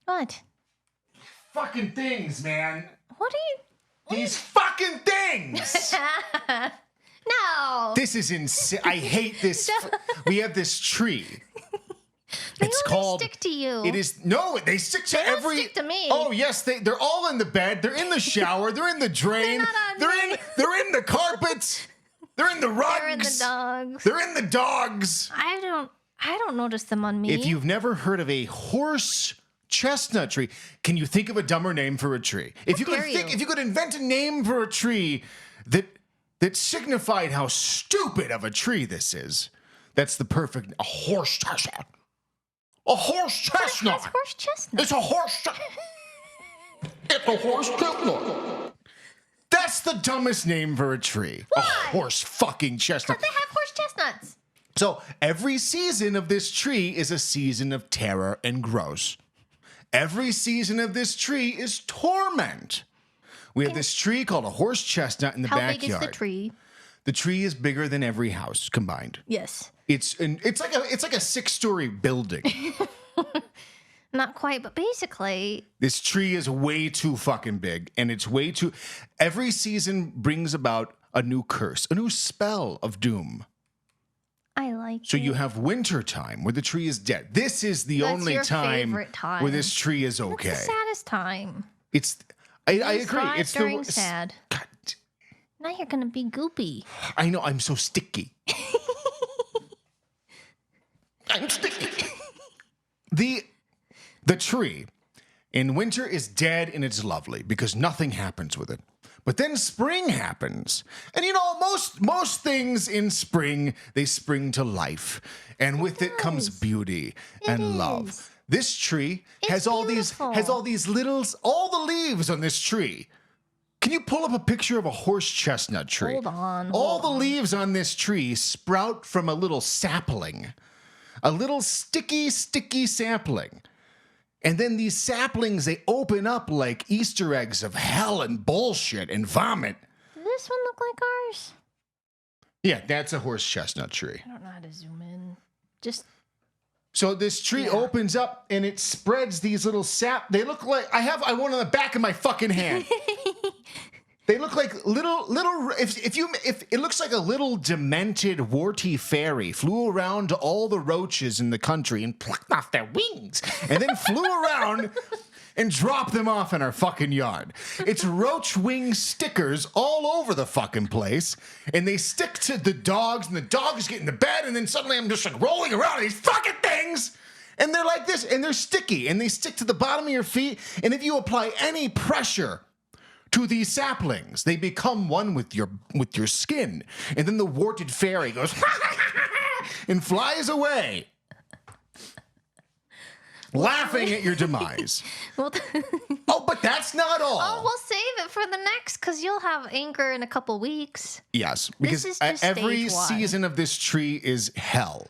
What? Fucking things, man. What are you... These fucking things. No. This is insane. I hate this. We have this tree. They only stick to you. It is no. They stick to They don't every. stick to me. Oh yes, they're all in the bed. They're in the shower. They're in the drain. They're in the carpets. They're in the rugs. They're in the dogs. They're in the dogs. I don't notice them on me. If you've never heard of a horse chestnut tree, can you think of a dumber name for a tree? If you could invent a name for a tree that signified how stupid of a tree this is, that's the perfect horse chestnut. A horse chestnut. It's horse chestnut. It's a horse chestnut. It's a horse chestnut. That's the dumbest name for a tree. Why? A horse fucking chestnut. But they have horse chestnuts. So every season of this tree is a season of terror and gross. Every season of this tree is torment. We have this tree called a horse chestnut in the backyard. How big is the tree? The tree is bigger than every house combined. Yes. It's like a 6-story building. Not quite, but basically. This tree is way too fucking big, and it's way too. Every season brings about a new curse, a new spell of doom. I like So it. you have winter time where the tree is dead. This is the That's only your time favorite time. where this tree is okay. That's the saddest time. I You agree. thrive It's during the sad. God, Now you're gonna be goopy. I know. I'm so sticky. I'm sticky. The tree in winter is dead and it's lovely because nothing happens with it. But then spring happens. And you know, most things in spring, they spring to life. And with it comes beauty and love. This tree has all these all the leaves on this tree. Can you pull up a picture of a horse chestnut tree? Hold on. All the leaves on this tree sprout from a little sapling. A little sticky sapling. And then these saplings, they open up like Easter eggs of hell and bullshit and vomit. Does this one look like ours? Yeah, that's a horse chestnut tree. I don't know how to zoom in. So this tree opens up and it spreads these little sap. They look like I one on the back of my fucking hand. They look like little. If it looks like a little demented, warty fairy flew around to all the roaches in the country and plucked off their wings, and then flew around and dropped them off in our fucking yard. It's roach wing stickers all over the fucking place, and they stick to the dogs, and the dogs get in the bed, and then suddenly I'm just like rolling around these fucking things. And they're like this, and they're sticky, and they stick to the bottom of your feet, and if you apply any pressure to these saplings, they become one with your skin. And then the warted fairy goes and flies away, laughing at your demise. Well, Oh, but that's not all. oh, we'll save it for the next because you'll have anchor in a couple weeks. Yes, because is just every stage one. season of this tree is hell.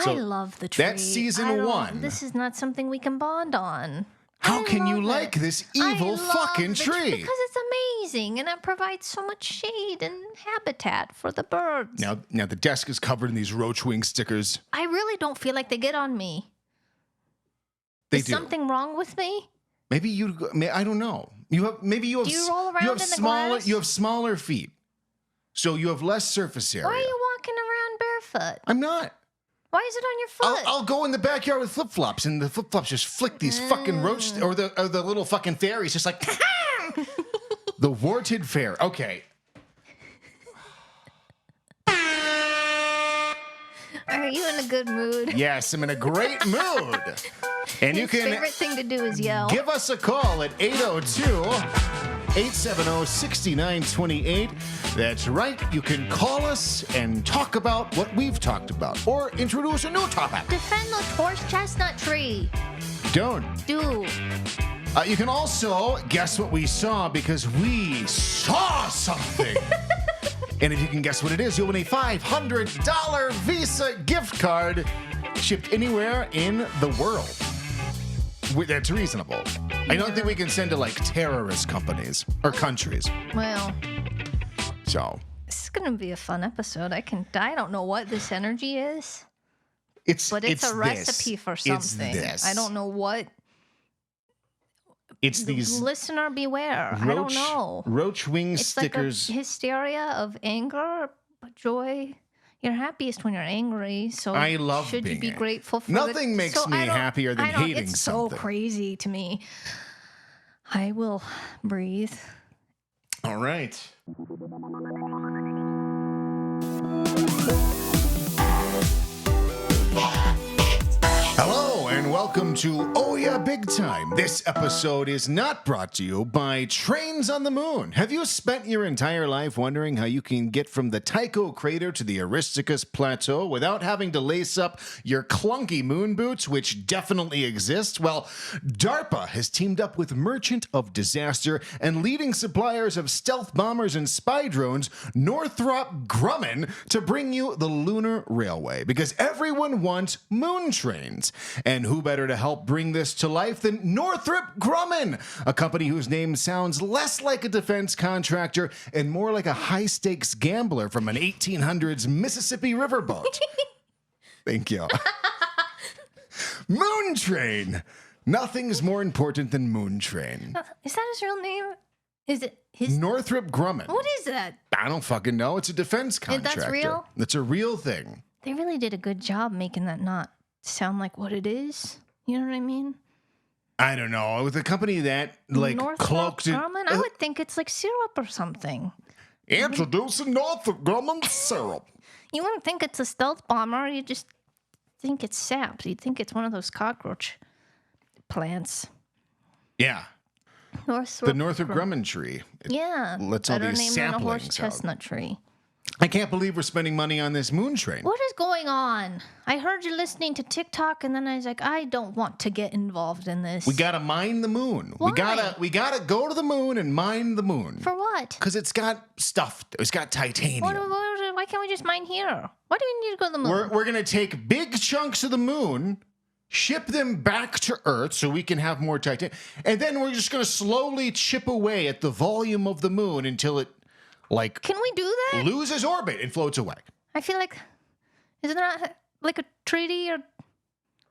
So I love the tree. that's season 1. This is not something we can bond on. How I can you love like it. this evil I love fucking the tree? because it's amazing and it provides so much shade and habitat for the birds. Now the desk is covered in these roach wing stickers. I really don't feel like they get on me. They Is do. something wrong with me? Maybe I don't know. Do you roll around in the smaller grass? you have smaller feet. So you have less surface area. Why are you walking around barefoot? I'm not. Why is it on your foot? I'll go in the backyard with flip-flops, and the flip-flops just flick these fucking roach, or the little fucking fairies, just like, the warted fairy. Okay. Are you in a good mood? Yes, I'm in a great mood. And you His can favorite thing to do is yell. give us a call at 802-870-6928. That's right. You can call us and talk about what we've talked about, or introduce a new topic. Defend the horse chestnut tree. Don't. Do. You can also guess what we saw because we saw something. And if you can guess what it is, you'll win a $500 Visa gift card shipped anywhere in the world. That's reasonable. I don't think we can send to like terrorist companies or countries. Well, So this is gonna be a fun episode. I don't know what this energy is, it's but it's a this. recipe for It's something. this. I don't know what It's these Listener beware. I don't know. Roach wing It's stickers. like a hysteria of anger, but joy. You're happiest when you're angry. So I love should you being be angry. grateful for Nothing makes so me happier than hating it's something. so crazy to me. I will breathe. All right. Hello and welcome to Oh Yeah Big Time. This episode is not brought to you by Trains on the Moon. Have you spent your entire life wondering how you can get from the Tycho crater to the Aristarchus Plateau without having to lace up your clunky moon boots, which definitely exist? Well, DARPA has teamed up with Merchant of Disaster and leading suppliers of stealth bombers and spy drones, Northrop Grumman, to bring you the Lunar Railway, because everyone wants moon trains. And who better to help bring this to life than Northrop Grumman, a company whose name sounds less like a defense contractor and more like a high-stakes gambler from an 1800s Mississippi riverboat. Thank you. Moon Train. Nothing's more important than Moon Train. Is that his real name? Is it his? Northrop Grumman. What is that? I don't fucking know. It's a defense contractor. That's real? It's a real thing. They really did a good job making that not sound like what it is. You know what I mean? I don't know. With a company that cloaked it. Grumman? I would think it's like syrup or something. Introducing Northrop Grumman syrup. You wouldn't think it's a stealth bomber. You just think it's sap. You'd think it's one of those cockroach plants. Yeah. The Northrop Grumman tree. Yeah. Lets all better these name than a horse saplings chestnut tree. I can't believe we're spending money on this moon train. What is going on? I heard you listening to TikTok, and then I was like, I don't want to get involved in this. We gotta mine the moon. Why? We gotta go to the moon and mine the moon. For what? Because it's got stuff. It's got titanium. Why can't we just mine here? Why do we need to go to the moon? We're gonna take big chunks of the moon, ship them back to Earth so we can have more titanium, and then we're just gonna slowly chip away at the volume of the moon until it Can we do that? loses orbit and floats away. I feel like, is it not like a treaty or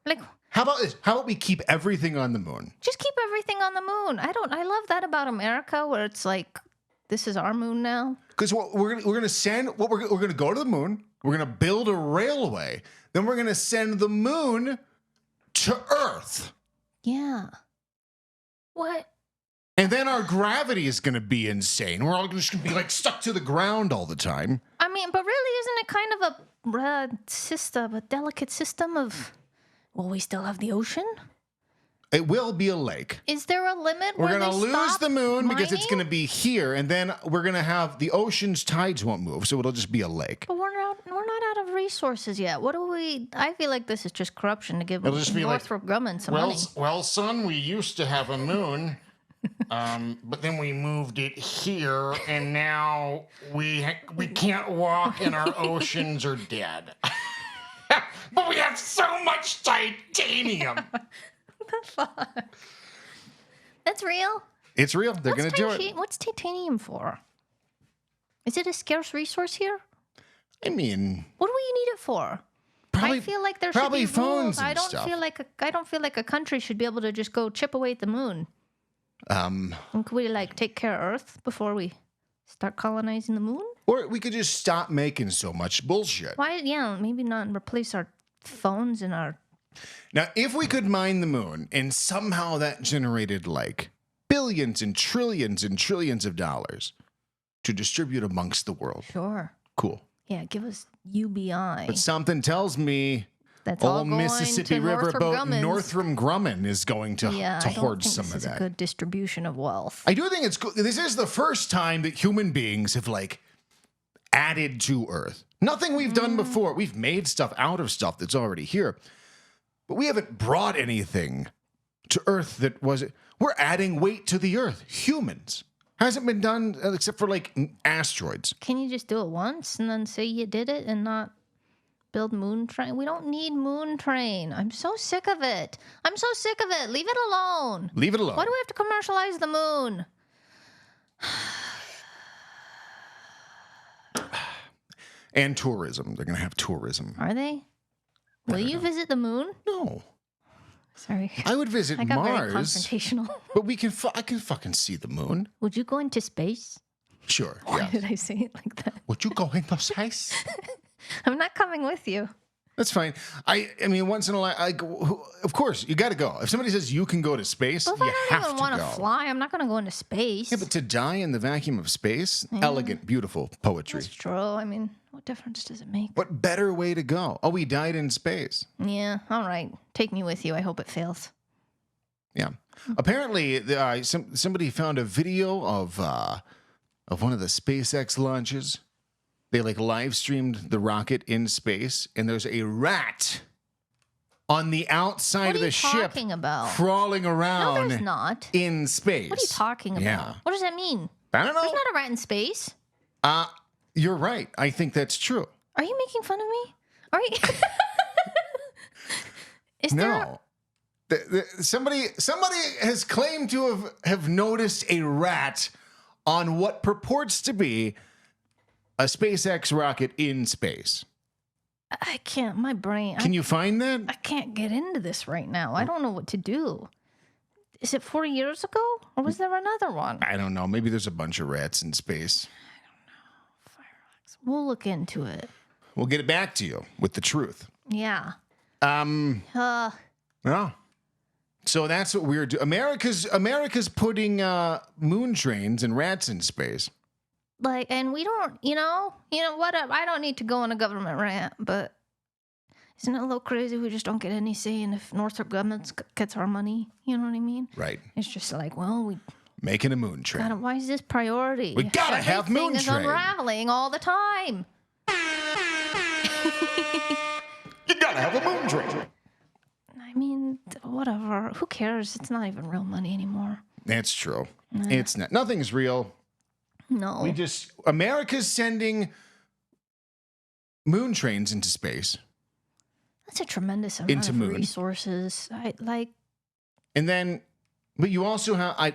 like? How about this? How about we keep everything on the moon? Just keep everything on the moon. I love that about America, where it's like, this is our moon now. Because we're gonna go to the moon. We're gonna build a railway. Then we're gonna send the moon to Earth. Yeah. What? And then our gravity is going to be insane. We're all just going to be stuck to the ground all the time. I mean, but really, isn't it kind of a delicate system of, will we still have the ocean? It will be a lake. Is there a limit We're where going to they lose stop the moon because it's mining? going to be here. And then we're going to have the ocean's tides won't move. So it'll just be a lake. But we're not out of resources yet. What do we? I feel like this is just corruption to give It'll just be Northrop Grumman some money. Well, son, we used to have a moon. But then we moved it here, and now we can't walk, and our oceans are dead. But we have so much titanium. The fuck? That's real? It's real. They're going to do it. What's titanium for? Is it a scarce resource here? I mean, What do you need it for? probably, I feel like there should probably be phones rules. and I don't stuff. feel like a country should be able to just go chip away at the moon. And could we take care of Earth before we start colonizing the moon? Or we could just stop making so much bullshit. Why? Yeah, maybe not replace our phones and our. Now, if we could mine the moon and somehow that generated billions and trillions of dollars to distribute amongst the world. Sure. Cool. Yeah, give us UBI. But something tells me That's all old going Mississippi to Northrop riverboat Grumman's. Northrop Grumman is going to Yeah, I don't hoard think some this of is that. a good distribution of wealth. I do think it's cool. This is the first time that human beings have added to Earth. Nothing we've done before. We've made stuff out of stuff that's already here. But we haven't brought anything to Earth that was. We're adding weight to the Earth. Humans. Hasn't been done except for asteroids. Can you just do it once and then say you did it and not build moon train? We don't need moon train. I'm so sick of it. Leave it alone. Leave it alone. Why do we have to commercialize the moon? And tourism. They're going to have tourism. Are they? Will you visit the moon? No. Sorry. I would visit I got very Mars, confrontational. but I can fucking see the moon. Would you go into space? Sure. Why Yeah. did I say it like that? Would you go into space? I'm not coming with you. That's fine. I mean, once in a while, of course, you got to go. If somebody says you can go to space, But if you I don't have even to want go. to fly, I'm not going to go into space. Yeah, but to die in the vacuum of space, elegant, beautiful poetry. That's true. I mean, what difference does it make? What better way to go? Oh, we died in space. Yeah, all right. Take me with you. I hope it fails. Yeah. Apparently, somebody found a video of one of the SpaceX launches. They live streamed the rocket in space, and there's a rat on the outside of the ship What are you talking about? crawling No, around there's not. in space. What are you talking about? Yeah. What does that mean? I don't know. There's not a rat in space. You're right. I think that's true. Are you making fun of me? Are you? Is there? No. Somebody has claimed to have noticed a rat on what purports to be a SpaceX rocket in space. I can't. My brain. Can you find that? I can't get into this right now. I don't know what to do. Is it 4 years ago, or was there another one? I don't know. Maybe there's a bunch of rats in space. We'll look into it. We'll get it back to you with the truth. Yeah. Yeah. So that's what we're doing. America's putting moon trains and rats in space. And we don't, you know what? I don't need to go on a government rant, but isn't it a little crazy? We just don't get any say in if Northrop Grumman gets our money. You know what I mean? Right. It's just we Making a moon train. gotta. Why is this priority? We gotta have moon Everything is train. unraveling all the time. You gotta have a moon train. I mean, whatever. Who cares? It's not even real money anymore. That's true. It's not. Nothing's real. No. America's sending moon trains into space. That's a tremendous amount Into of moon. resources. And then, but you also have,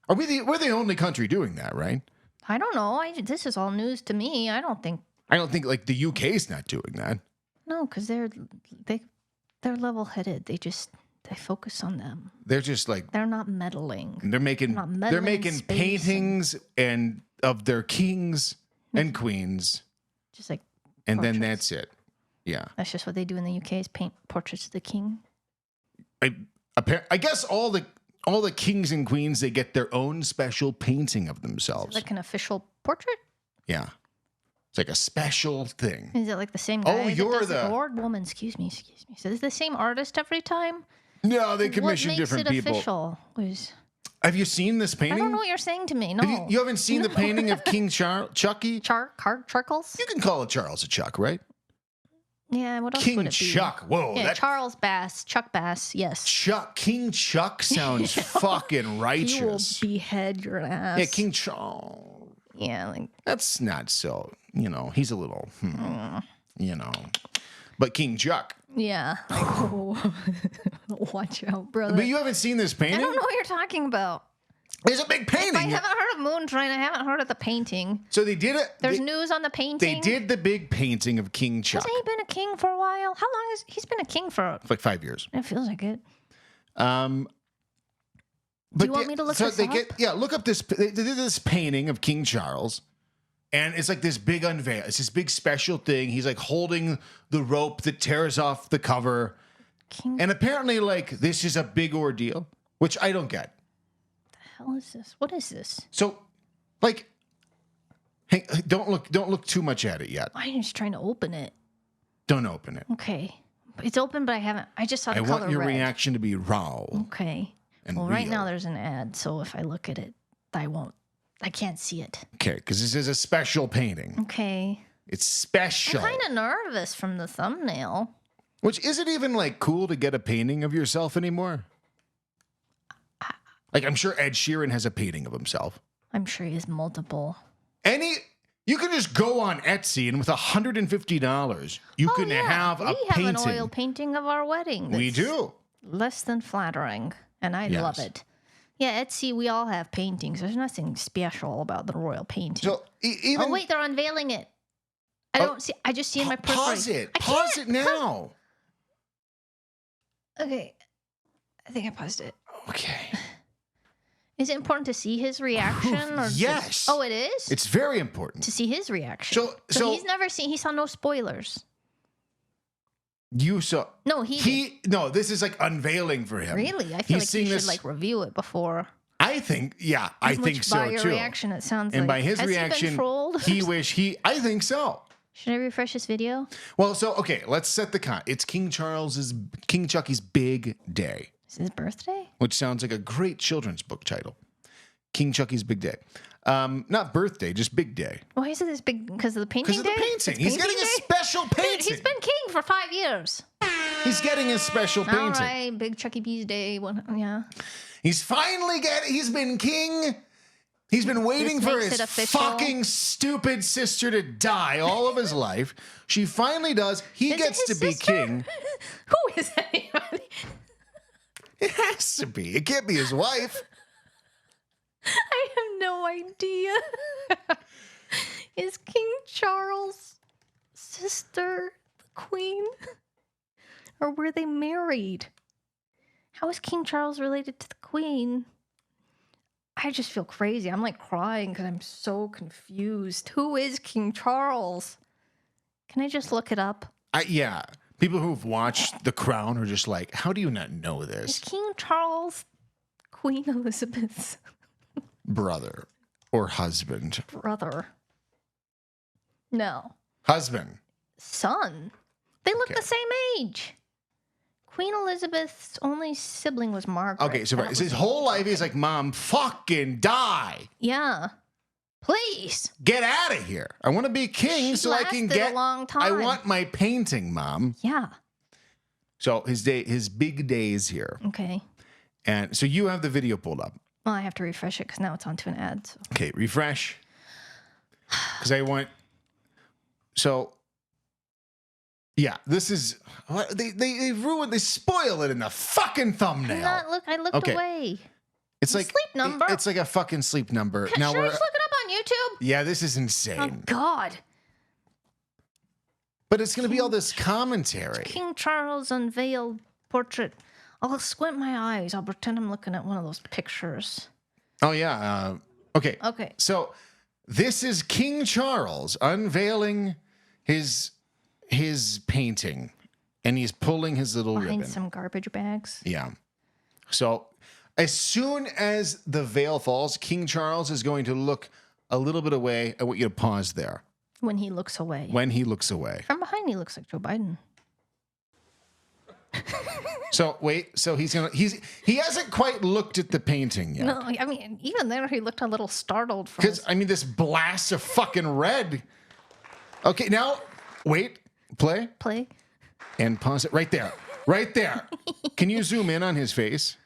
we're the only country doing that, right? I don't know. This is all news to me. I don't think the UK's not doing that. no, because they're level-headed. They focus on them. They're just They're not meddling. they're making space paintings and of their kings and queens, Just like and then portraits. that's it. Yeah, That's just what they do in the UK is paint portraits of the king. I guess all the kings and queens, they get their own special painting of themselves. Like an official portrait? Yeah, it's like a special thing. Is it like the same guy? Oh, you're the Lord woman. Excuse me. So is it the same artist every time? No, they commission different what makes it people. official? Have you seen this painting? I don't know what you're saying to me. No. You haven't seen the painting of King Chucky? Charcoals? You can call it Charles a Chuck, right? Yeah, what else King would it be? Chuck. Whoa. Yeah, Charles Bass, Chuck Bass, yes. King Chuck sounds fucking righteous. He will behead your ass. Yeah, King Chuck. Yeah, That's not so, he's a little, But King Chuck. yeah. Watch out, brother. But you haven't seen this I painting? don't know what you're talking about. There's a big If I painting. haven't heard of Moon Train, I haven't heard of the painting. So they did it. There's news on the painting. They did the big painting of King Chuck. Hasn't he been a king for a while? How long has he's been a king for? Like 5 years. It feels like it. But Do you want me to look this up? Look up this. They did this painting of King Charles, and it's like this big unveil. It's this big special thing. He's like holding the rope that tears off the cover, and apparently, this is a big ordeal, which I don't get. What the hell is this? What is this? So, hey, don't look too much at it yet. I'm just trying to open it. Don't open it. Okay, it's open, but I haven't. I just saw the I color want your red. reaction to be raw. Okay. And well, right real. now there's an ad, so if I look at it, I can't see it. Okay, because this is a special painting. Okay. It's special. I'm kind of nervous from the thumbnail. Which is it even cool to get a painting of yourself anymore? I'm sure Ed Sheeran has a painting of himself. I'm sure he has multiple. You can just go on Etsy and with $150, you can have a painting. We have an oil painting of our wedding. We do. Less than flattering, and I love it. Yeah, Etsy, we all have paintings. There's nothing special about the royal painting. So even oh wait, they're unveiling it. I don't see. I just see in my periphery. Pause it. Pause it now. Okay. I think I paused it. Okay. Is it important to see his reaction? Or yes. Oh, it is? It's very important. To see his reaction. So he's never seen, he saw no spoilers. You saw... No, No, this is like unveiling for him. Really? I feel like he should like review it before. I think, yeah, I think so too. By your reaction, it sounds like. And by his Has reaction, he been trolled? I think so. Should I refresh this video? Well, so, okay, let's set the con. It's King Chucky's big day. Is his birthday? Which sounds like a great children's book title. King Chucky's big day. Not birthday, just big day. Why is it this big? Because of the painting day? Because of the painting. He's getting a special painting. Dude, he's been king for 5 years. He's getting a special painting. All right, big Chucky B's day. Yeah. He's finally he's been king. He's been waiting for his fucking stupid sister to die all of his life. She finally does. He gets to be king. Who is anybody? It has to be. It can't be his wife. I have no idea. Is King Charles' sister the queen? Or were they married? How is King Charles related to the queen? I just feel crazy. I'm like crying because I'm so confused. Who is King Charles? Can I just look it up? Yeah. People who've watched The Crown are just like, how do you not know this? Is King Charles Queen Elizabeth's brother or husband? Brother. No. Husband. Son. They look the same age. Queen Elizabeth's only sibling was Margaret. Okay, so his whole life he's like, Mom, fucking die. Yeah. Please. Get out of here. I want to be king so I can get... a long time. I want my painting, Mom. Yeah. So his big day is here. Okay. And so you have the video pulled up. Well, I have to refresh it because now it's onto an ad. So. Okay, refresh. Because I want... So... Yeah, this is... They ruined... They spoil it in the fucking thumbnail. I looked away. It's like... Sleep number. It's like a fucking sleep number. Now should I just look it up on YouTube? Yeah, this is insane. Oh, God. But it's going to be all this commentary. King Charles unveiled portrait. I'll squint my eyes. I'll pretend I'm looking at one of those pictures. Oh, yeah. Okay. Okay. So this is King Charles unveiling his painting. And he's pulling his little ribbon. Behind some garbage bags. Yeah. So as soon as the veil falls, King Charles is going to look a little bit away. I want you to pause there. When he looks away. When he looks away. From behind, he looks like Joe Biden. So wait, so he hasn't quite looked at the painting yet. No, I mean, even there, he looked a little startled. Because, I mean, this blast of fucking red. Okay, now, wait, play. Play. And pause it right there. Right there. Can you zoom in on his face?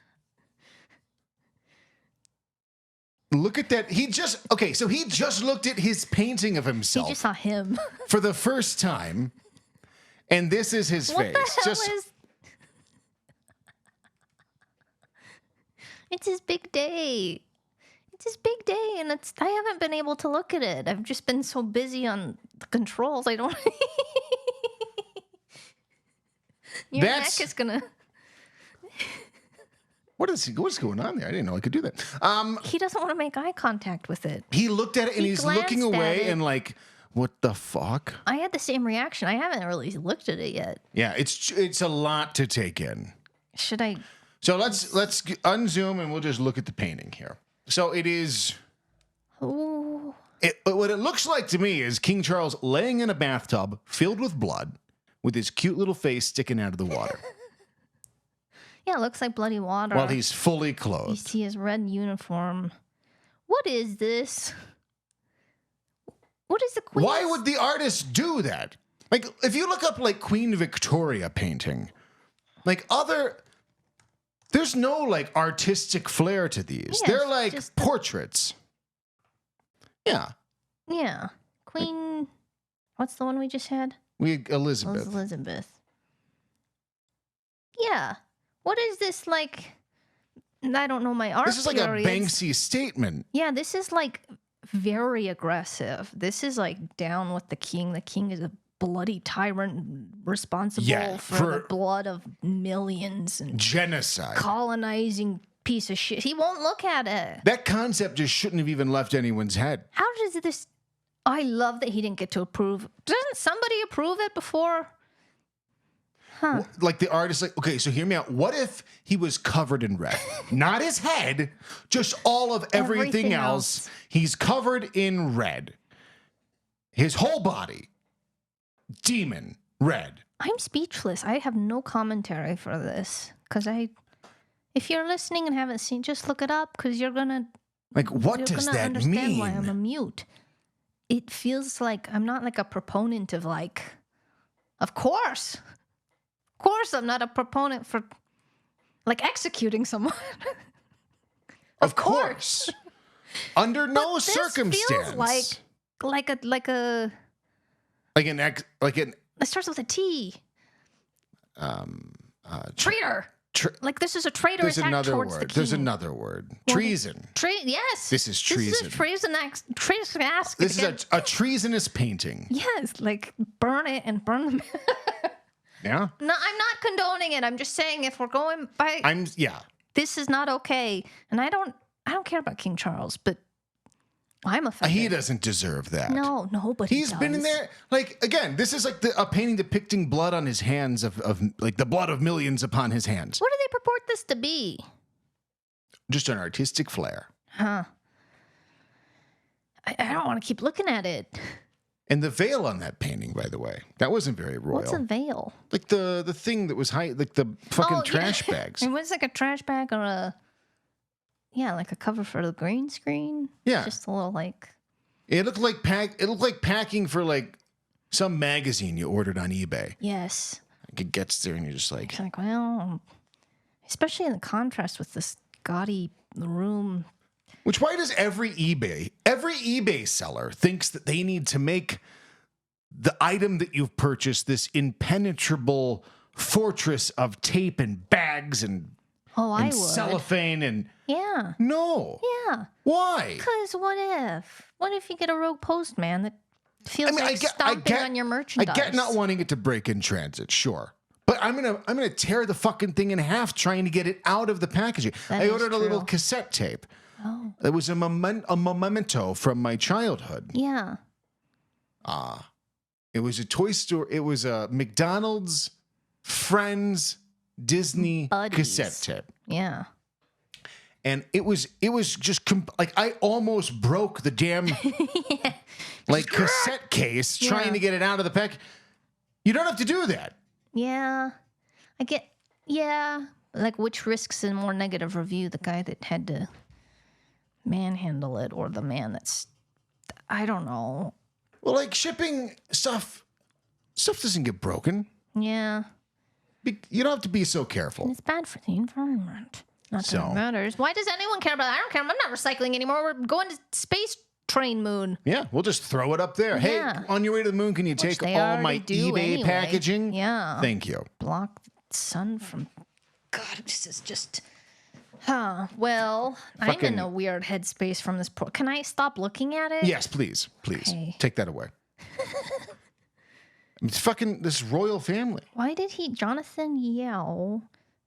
Look at that. He just looked at his painting of himself. He just saw him. For the first time. And this is his face. It's his big day. It's his big day, and I haven't been able to look at it. I've just been so busy on the controls. I don't... Your neck is gonna... What's going on there? I didn't know I could do that. He doesn't want to make eye contact with it. He looked at it and he's looking away and like, what the fuck? I had the same reaction. I haven't really looked at it yet. Yeah, it's a lot to take in. Should I? So let's unzoom and we'll just look at the painting here. So it is. Oh. What it looks like to me is King Charles laying in a bathtub filled with blood, with his cute little face sticking out of the water. Yeah, it looks like bloody water. While he's fully clothed. You see his red uniform. What is this? What is the queen? Why would the artist do that? Like, if you look up, like, Queen Victoria painting, like, there's no, like, artistic flair to these. Yeah, they're, like, portraits. Yeah. Yeah. Queen, what's the one we just had? Elizabeth. Elizabeth. Yeah. What is this, like, I don't know my art This is like periods. A Banksy statement. Yeah, this is, like, very aggressive. This is, like, down with the king. The king is a bloody tyrant responsible Yeah, for the blood of millions and genocide. colonizing piece of shit. He won't look at it. That concept just shouldn't have even left anyone's head. How does this... I love that he didn't get to approve. Doesn't somebody approve it before? Huh. Like the artist, like, okay, so hear me out. What if he was covered in red? Not his head, just all of everything else. He's covered in red. His whole body, demon red. I'm speechless. I have no commentary for this because if you're listening and haven't seen, just look it up because you're gonna like. What does that understand mean? why I'm a mute. It feels like I'm not like a proponent of like. Of course, I'm not a proponent for like executing someone. Of course, under no But this circumstance. feels like an. It starts with a T. Traitor. Like this is a traitor There's attack another towards the word. king. There's another word. Well, Treason. Yes. This is treason. This is a treason. This is a treasonous painting. Yes, like burn it and burn them. Yeah. No, I'm not condoning it. I'm just saying if we're going by, this is not okay. And I don't care about King Charles, but I'm offended. He doesn't deserve that. No, nobody He's does. been in there. Like, again, this is like a painting depicting blood on his hands of like the blood of millions upon his hands. What do they purport this to be? Just an artistic flair. Huh. I don't want to keep looking at it. And the veil on that painting, by the way, that wasn't very royal. What's a veil? Like the thing that was high, like the fucking trash bags. It was like a trash bag or like a cover for the green screen. Yeah. Just a little like. It looked like packing for like some magazine you ordered on eBay. Yes. Like it gets there and you're just like. It's like, well, especially in the contrast with this gaudy room. Which why does every eBay seller thinks that they need to make the item that you've purchased this impenetrable fortress of tape and bags and I would. cellophane and yeah. No. Yeah. Why? Because what if you get a rogue postman that feels like stomping on your merchandise? I get not wanting it to break in transit, sure. But I'm gonna tear the fucking thing in half trying to get it out of the packaging. I ordered a little cassette tape. Oh. It was a memento from my childhood. Yeah. It was a toy store. It was a McDonald's, Friends, Disney Buddies. cassette tape. Yeah. And it was just like I almost broke the damn like cassette case trying to get it out of the pack. You don't have to do that. Yeah. I get, like which risks a more negative review, the guy that had to manhandle it or the man that's, I don't know. Well, like shipping stuff doesn't get broken. Yeah. You don't have to be so careful. And it's bad for the environment. Not that it matters. Why does anyone care about that? I don't care. I'm not recycling anymore. We're going to space train moon. Yeah, we'll just throw it up there. Yeah. Hey, on your way to the moon, can you take all my eBay packaging? Yeah. Thank you. Block the sun from... God, this is just... Huh. Well, I'm in a weird headspace from this... Can I stop looking at it? Yes, please. Please. Okay. Take that away. It's fucking this royal family. Why did Jonathan Yeo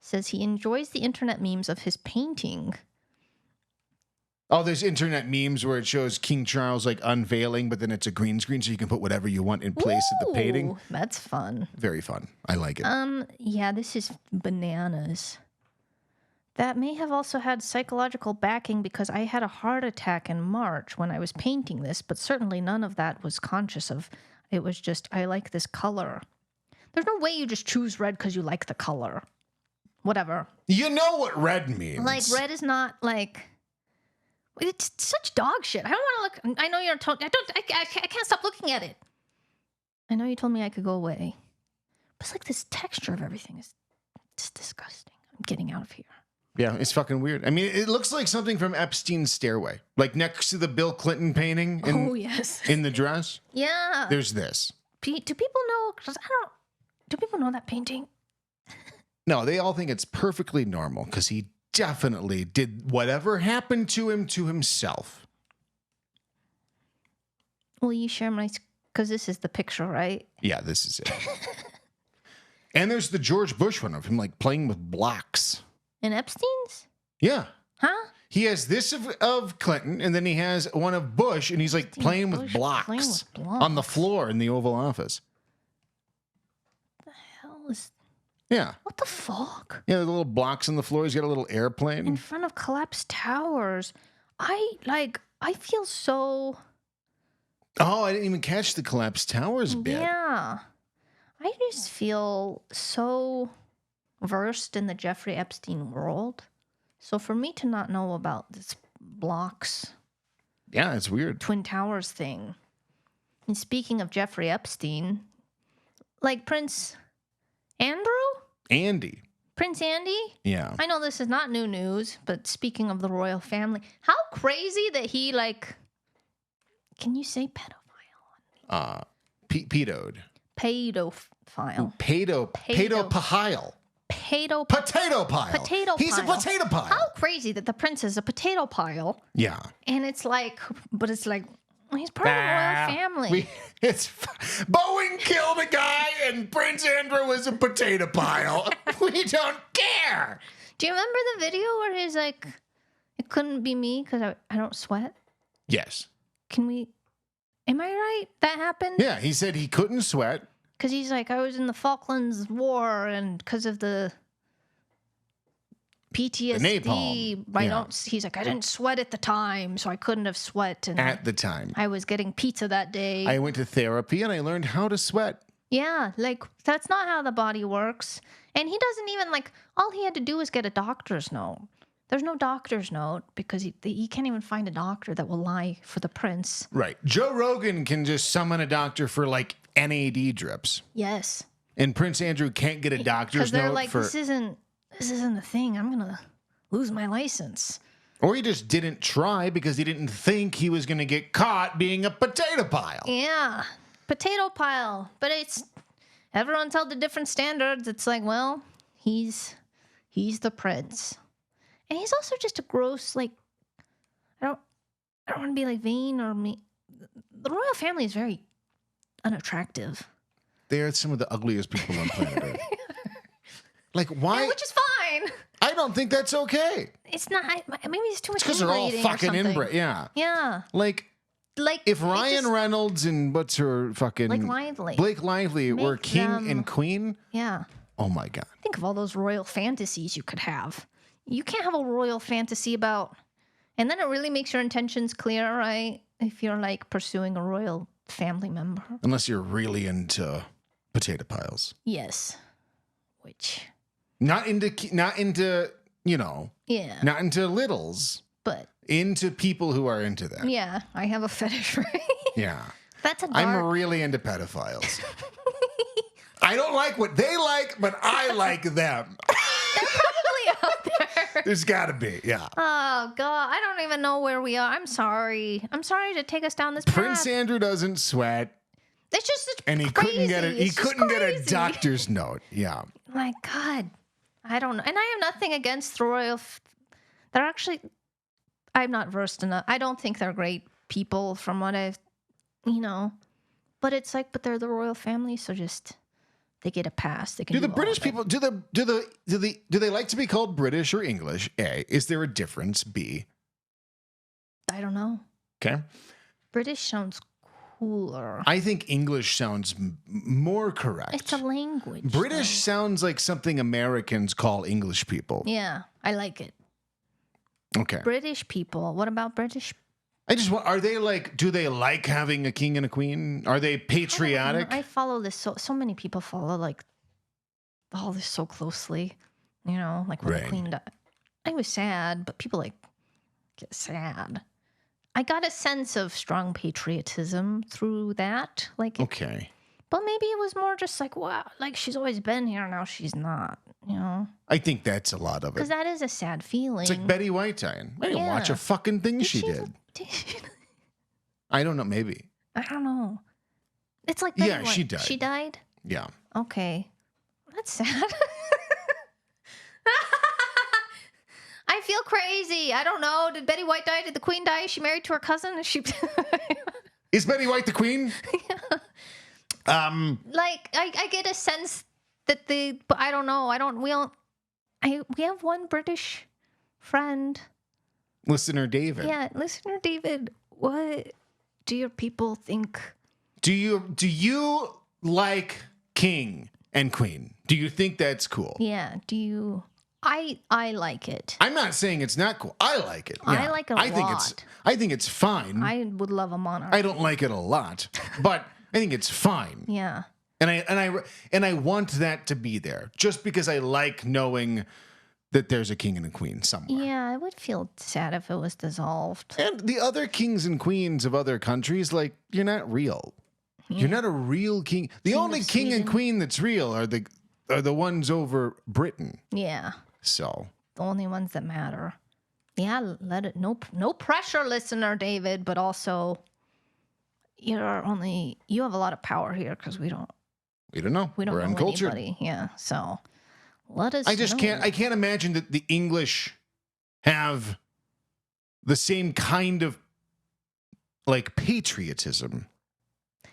says he enjoys the internet memes of his painting. Oh, there's internet memes where it shows King Charles like unveiling, but then it's a green screen so you can put whatever you want in place of the painting. That's fun. Very fun. I like it. Yeah, this is bananas. That may have also had psychological backing because I had a heart attack in March when I was painting this, but certainly none of that was conscious of. It was just, I like this color. There's no way you just choose red because you like the color. Whatever. You know what red means. Like, red is not like... It's such dog shit. I don't want to look... I know you're... I can't stop looking at it. I know you told me I could go away. But it's like this texture of everything is... It's disgusting. I'm getting out of here. Yeah, it's fucking weird. I mean, it looks like something from Epstein's stairway. Like next to the Bill Clinton painting in the dress. Yeah. There's this. Do people know... Do people know that painting? No, they all think it's perfectly normal because he definitely did whatever happened to him to himself. Will you share my Because this is the picture, right? Yeah, this is it. And there's the George Bush one of him like playing with blocks. And Epstein's? Yeah. Huh? He has this of Clinton, and then he has one of Bush, and he's like playing with Bush blocks playing with on the blocks. floor in the Oval Office. Hell is... Yeah. What the fuck? Yeah, the little blocks on the floor. He's got a little airplane. In front of collapsed towers. I feel so... Oh, I didn't even catch the collapsed towers bit. Yeah. I just feel so versed in the Jeffrey Epstein world. So for me to not know about this blocks, Yeah, it's weird. Twin Towers thing. And speaking of Jeffrey Epstein, like Prince Andrew? Andy. Prince Andy? Yeah. I know this is not new news, but speaking of the royal family, how crazy that he, like, can you say pedophile? Pedoed. Pedophile. Pedopile. Potato pile. Potato He's pile. a potato pile. How crazy that the prince is a potato pile. Yeah. And it's like, but it's like, he's part of the royal family. Boeing killed a guy and Prince Andrew was a potato pile. We don't care. Do you remember the video where he's like, it couldn't be me because I don't sweat? Yes. Am I right? That happened? Yeah, he said he couldn't sweat. Because he's like, I was in the Falklands War and because of the PTSD, The napalm. He's like, I didn't sweat at the time, so I couldn't have sweat. And At the time. I was getting pizza that day. I went to therapy and I learned how to sweat. Yeah, like, that's not how the body works. And he doesn't even, like, all he had to do was get a doctor's note. There's no doctor's note because he can't even find a doctor that will lie for the prince. Right. Joe Rogan can just summon a doctor for like NAD drips. Yes. And Prince Andrew can't get a doctor's Because they're note like, for... this isn't a thing. I'm going to lose my license. Or he just didn't try because he didn't think he was going to get caught being a potato pile. Yeah. Potato pile. But everyone's held to different standards. It's like, well, he's the prince. And he's also just a gross, like, I don't want to be like vain or me. The royal family is very unattractive. They're some of the ugliest people on planet Earth. Like, why? Yeah, which is fine. I don't think that's okay. It's not. Maybe it's too much. Because they're all inbreeding or fucking something. inbred. Yeah. Yeah. Like if it Ryan just- Reynolds and what's her fucking Blake Lively were Make king them- and queen. Yeah. Oh my God. Think of all those royal fantasies you could have. You can't have a royal fantasy about, and then it really makes your intentions clear, right? If you're like pursuing a royal family member. Unless you're really into potato piles. Yes. Which. Not into, you know. Yeah. Not into littles. But. Into people who are into that. Yeah. I have a fetish, right? Yeah. That's a dark. I'm really into pedophiles. I don't like what they like, but I like them. They're probably out there. There's got to be, yeah. Oh God, I don't even know where we are. I'm sorry. I'm sorry to take us down this Prince path. Andrew doesn't sweat, It's and he crazy. couldn't get it. He It's just couldn't get a crazy. doctor's note. Yeah. My God, I don't know. And I have nothing against the royal. They're actually. I'm not versed enough. I don't think they're great people, from what I've, But it's like, but they're the royal family, so just. They get a pass. They can. Do the all British of it. people do they like to be called British or English? A. Is there a difference? B. I don't know. Okay. British sounds cooler. I think English sounds more correct. It's a language. British though. sounds like something Americans call English people. Yeah, I like it. Okay. British people. What about British? I just want. Are they like? Do they like having a king and a queen? Are they patriotic? I follow this. So many people follow like all this so closely. Like when Right. the queen died. I was sad, but people like get sad. I got a sense of strong patriotism through that. Like, Okay. but maybe it was more just like, wow, like she's always been here, now she's not. I think that's a lot of Because it. that is a sad feeling. It's like Betty White dying. I didn't watch Yeah. a fucking thing she did. I don't know. Maybe. I don't know. It's like Betty Yeah, White. she died. She died? Yeah. Okay. That's sad. I feel crazy. I don't know. Did Betty White die? Did the queen die? Is she married to her cousin? Is she... Is Betty White the queen? Like I get a sense that but I don't know. We have one British friend. Listener David. Yeah, listener David. What do your people think? Do you like king and queen? Do you think that's cool? Yeah. Do you? I like it. I'm not saying it's not cool. I like it. I like it a lot. I think it's fine. I would love a monarch. I don't like it a lot, but I think it's fine. Yeah. And I want that to be there just because I like knowing that there's a king and a queen somewhere. Yeah, I would feel sad if it was dissolved. And the other kings and queens of other countries, like, you're not real. Yeah. You're not a real king. The only king and queen that's real are the ones over Britain. Yeah. So the only ones that matter. Yeah, let it no pressure, listener David, but also you have a lot of power here because we don't know. We don't We're know uncultured. Anybody. Yeah, so let us. I can't imagine that the English have the same kind of like patriotism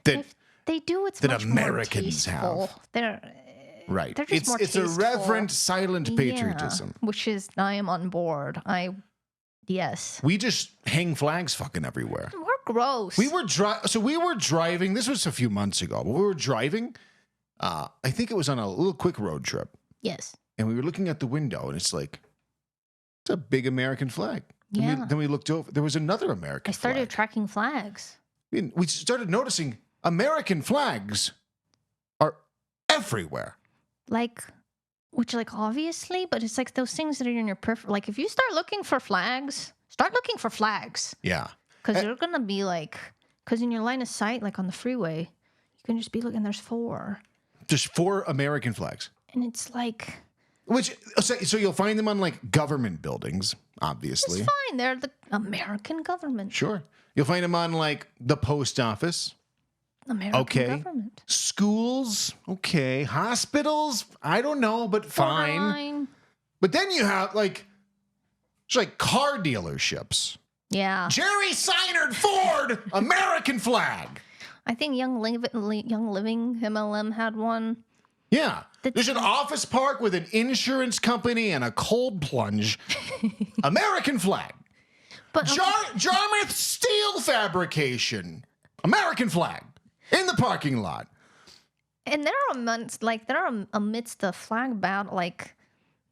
that if they do. It's that much Americans more have. They're right. It's more a reverent, silent patriotism, which is I am on board. Yes. We just hang flags fucking everywhere. We're gross. We were driving. This was a few months ago, but we were driving. I think it was on a little quick road trip. Yes. And we were looking at the window, and it's like, it's a big American flag. Yeah. Then we looked over. There was another American flag. I started tracking flags. We started noticing American flags are everywhere. Which obviously, but it's like those things that are in your peripheral. Like if you start looking for flags, start looking for flags. Yeah. Because they're going to be because in your line of sight, like on the freeway, you can just be looking, there's 4. There's 4 American flags. And it's like. So you'll find them on government buildings, obviously. It's fine. They're the American government. Sure. You'll find them on the post office. American government. Schools, okay. Hospitals, I don't know, but fine. But then you have it's car dealerships. Yeah. Jerry Seinert Ford, American flag. I think Young Living MLM had one. Yeah. There's an office park with an insurance company and a cold plunge. American flag. But Jarmuth Steel Fabrication. American flag. In the parking lot. And they're amidst the flag battle.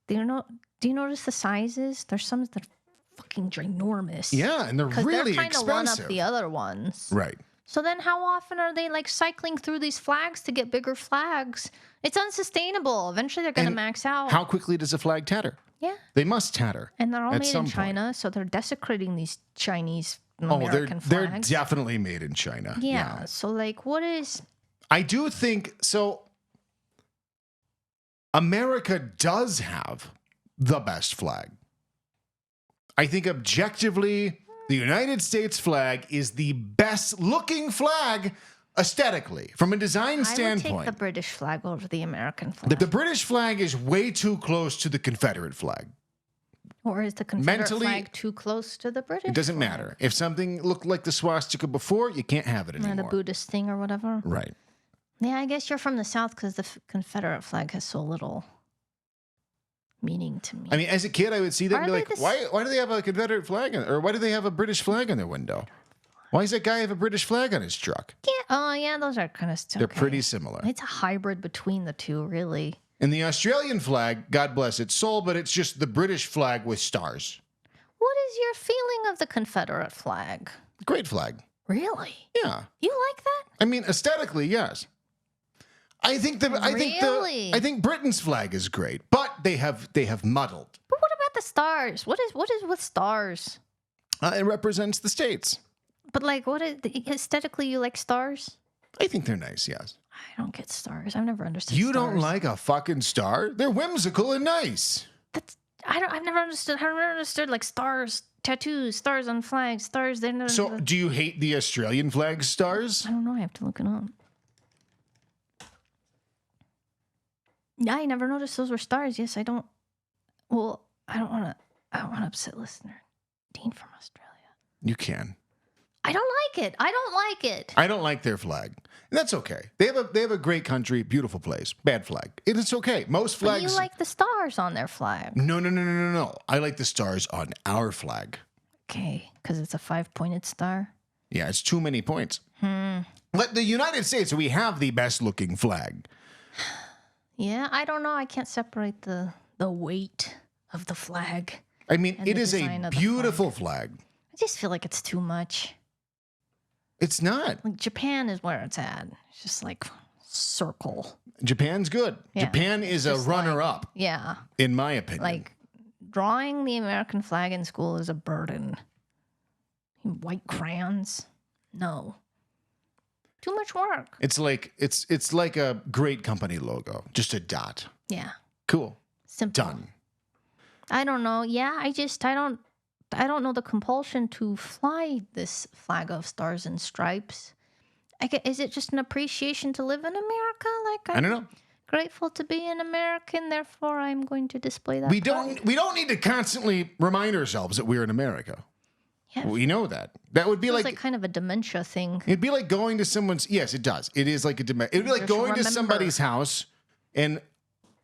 Do you notice the sizes? There's some that are fucking ginormous. Yeah, and they're really they're expensive. trying to one up the other ones. Right. So then how often are they cycling through these flags to get bigger flags? It's unsustainable. Eventually they're going to max out. How quickly does a flag tatter? Yeah. They must tatter. And they're all made in China, so they're desecrating these Chinese they're American flags. definitely made in China. Yeah. So what is. I do think so. America does have the best flag. I think objectively, the United States flag is the best looking flag aesthetically from a design standpoint. I would take the British flag over the American flag. The British flag is way too close to the Confederate flag. Or is the Confederate flag too close to the British? It doesn't matter. If something looked like the swastika before, you can't have it anymore. Or the Buddhist thing or whatever. Right. Yeah, I guess you're from the South because the Confederate flag has so little meaning to me. I mean, as a kid, I would see that and be like, why do they have a Confederate flag or why do they have a British flag on their window? Why does that guy have a British flag on his truck? Yeah. Oh, yeah, those are kind of stuff. They're pretty similar. It's a hybrid between the two, really. And the Australian flag, God bless its soul, but it's just the British flag with stars. What is your feeling of the Confederate flag? Great flag. Really? Yeah. You like that? I mean, aesthetically, yes. I think Britain's flag is great, but they have muddled. But what about the stars? What is with stars? It represents the states. But aesthetically, you like stars? I think they're nice. Yes. I don't get stars. I've never understood. You stars. don't like a fucking star? They're whimsical and nice. I've never understood. I never understood stars, tattoos, stars on flags, stars. So, do you hate the Australian flag stars? I don't know. I have to look it up. Yeah, I never noticed those were stars. Yes, I don't. Well, I don't want to upset listener Dean from Australia. You can. I don't like it. I don't like it. I don't like their flag. And that's okay. They have a great country, beautiful place. Bad flag. It is okay. Most But flags. you like the stars on their flag. No. I like the stars on our flag. Okay, because it's a 5-pointed star. Yeah, it's too many points. But the United States, we have the best looking flag. Yeah, I don't know. I can't separate the weight of the flag. I mean, And it the is design a of the beautiful flag. I just feel like it's too much. It's not. Like Japan is where it's at. It's just like circle. Japan's good. Yeah, Japan is a just runner-up, Yeah. in my opinion. Like drawing the American flag in school is a burden. White crayons? No. Too much work. It's like a great company logo, just a dot. Yeah. Cool. Simple. Done. I don't know. Yeah, I don't know the compulsion to fly this flag of stars and stripes. Is it just an appreciation to live in America? Like I don't know. Grateful to be an American, therefore I'm going to display that. We flag. don't need to constantly remind ourselves that we're in America. Yeah, We know that. That would be it's like, like kind of a dementia thing. it'd be like going to someone's. Yes, it does. It is like a it'd be like Just going to remember. somebody's house, and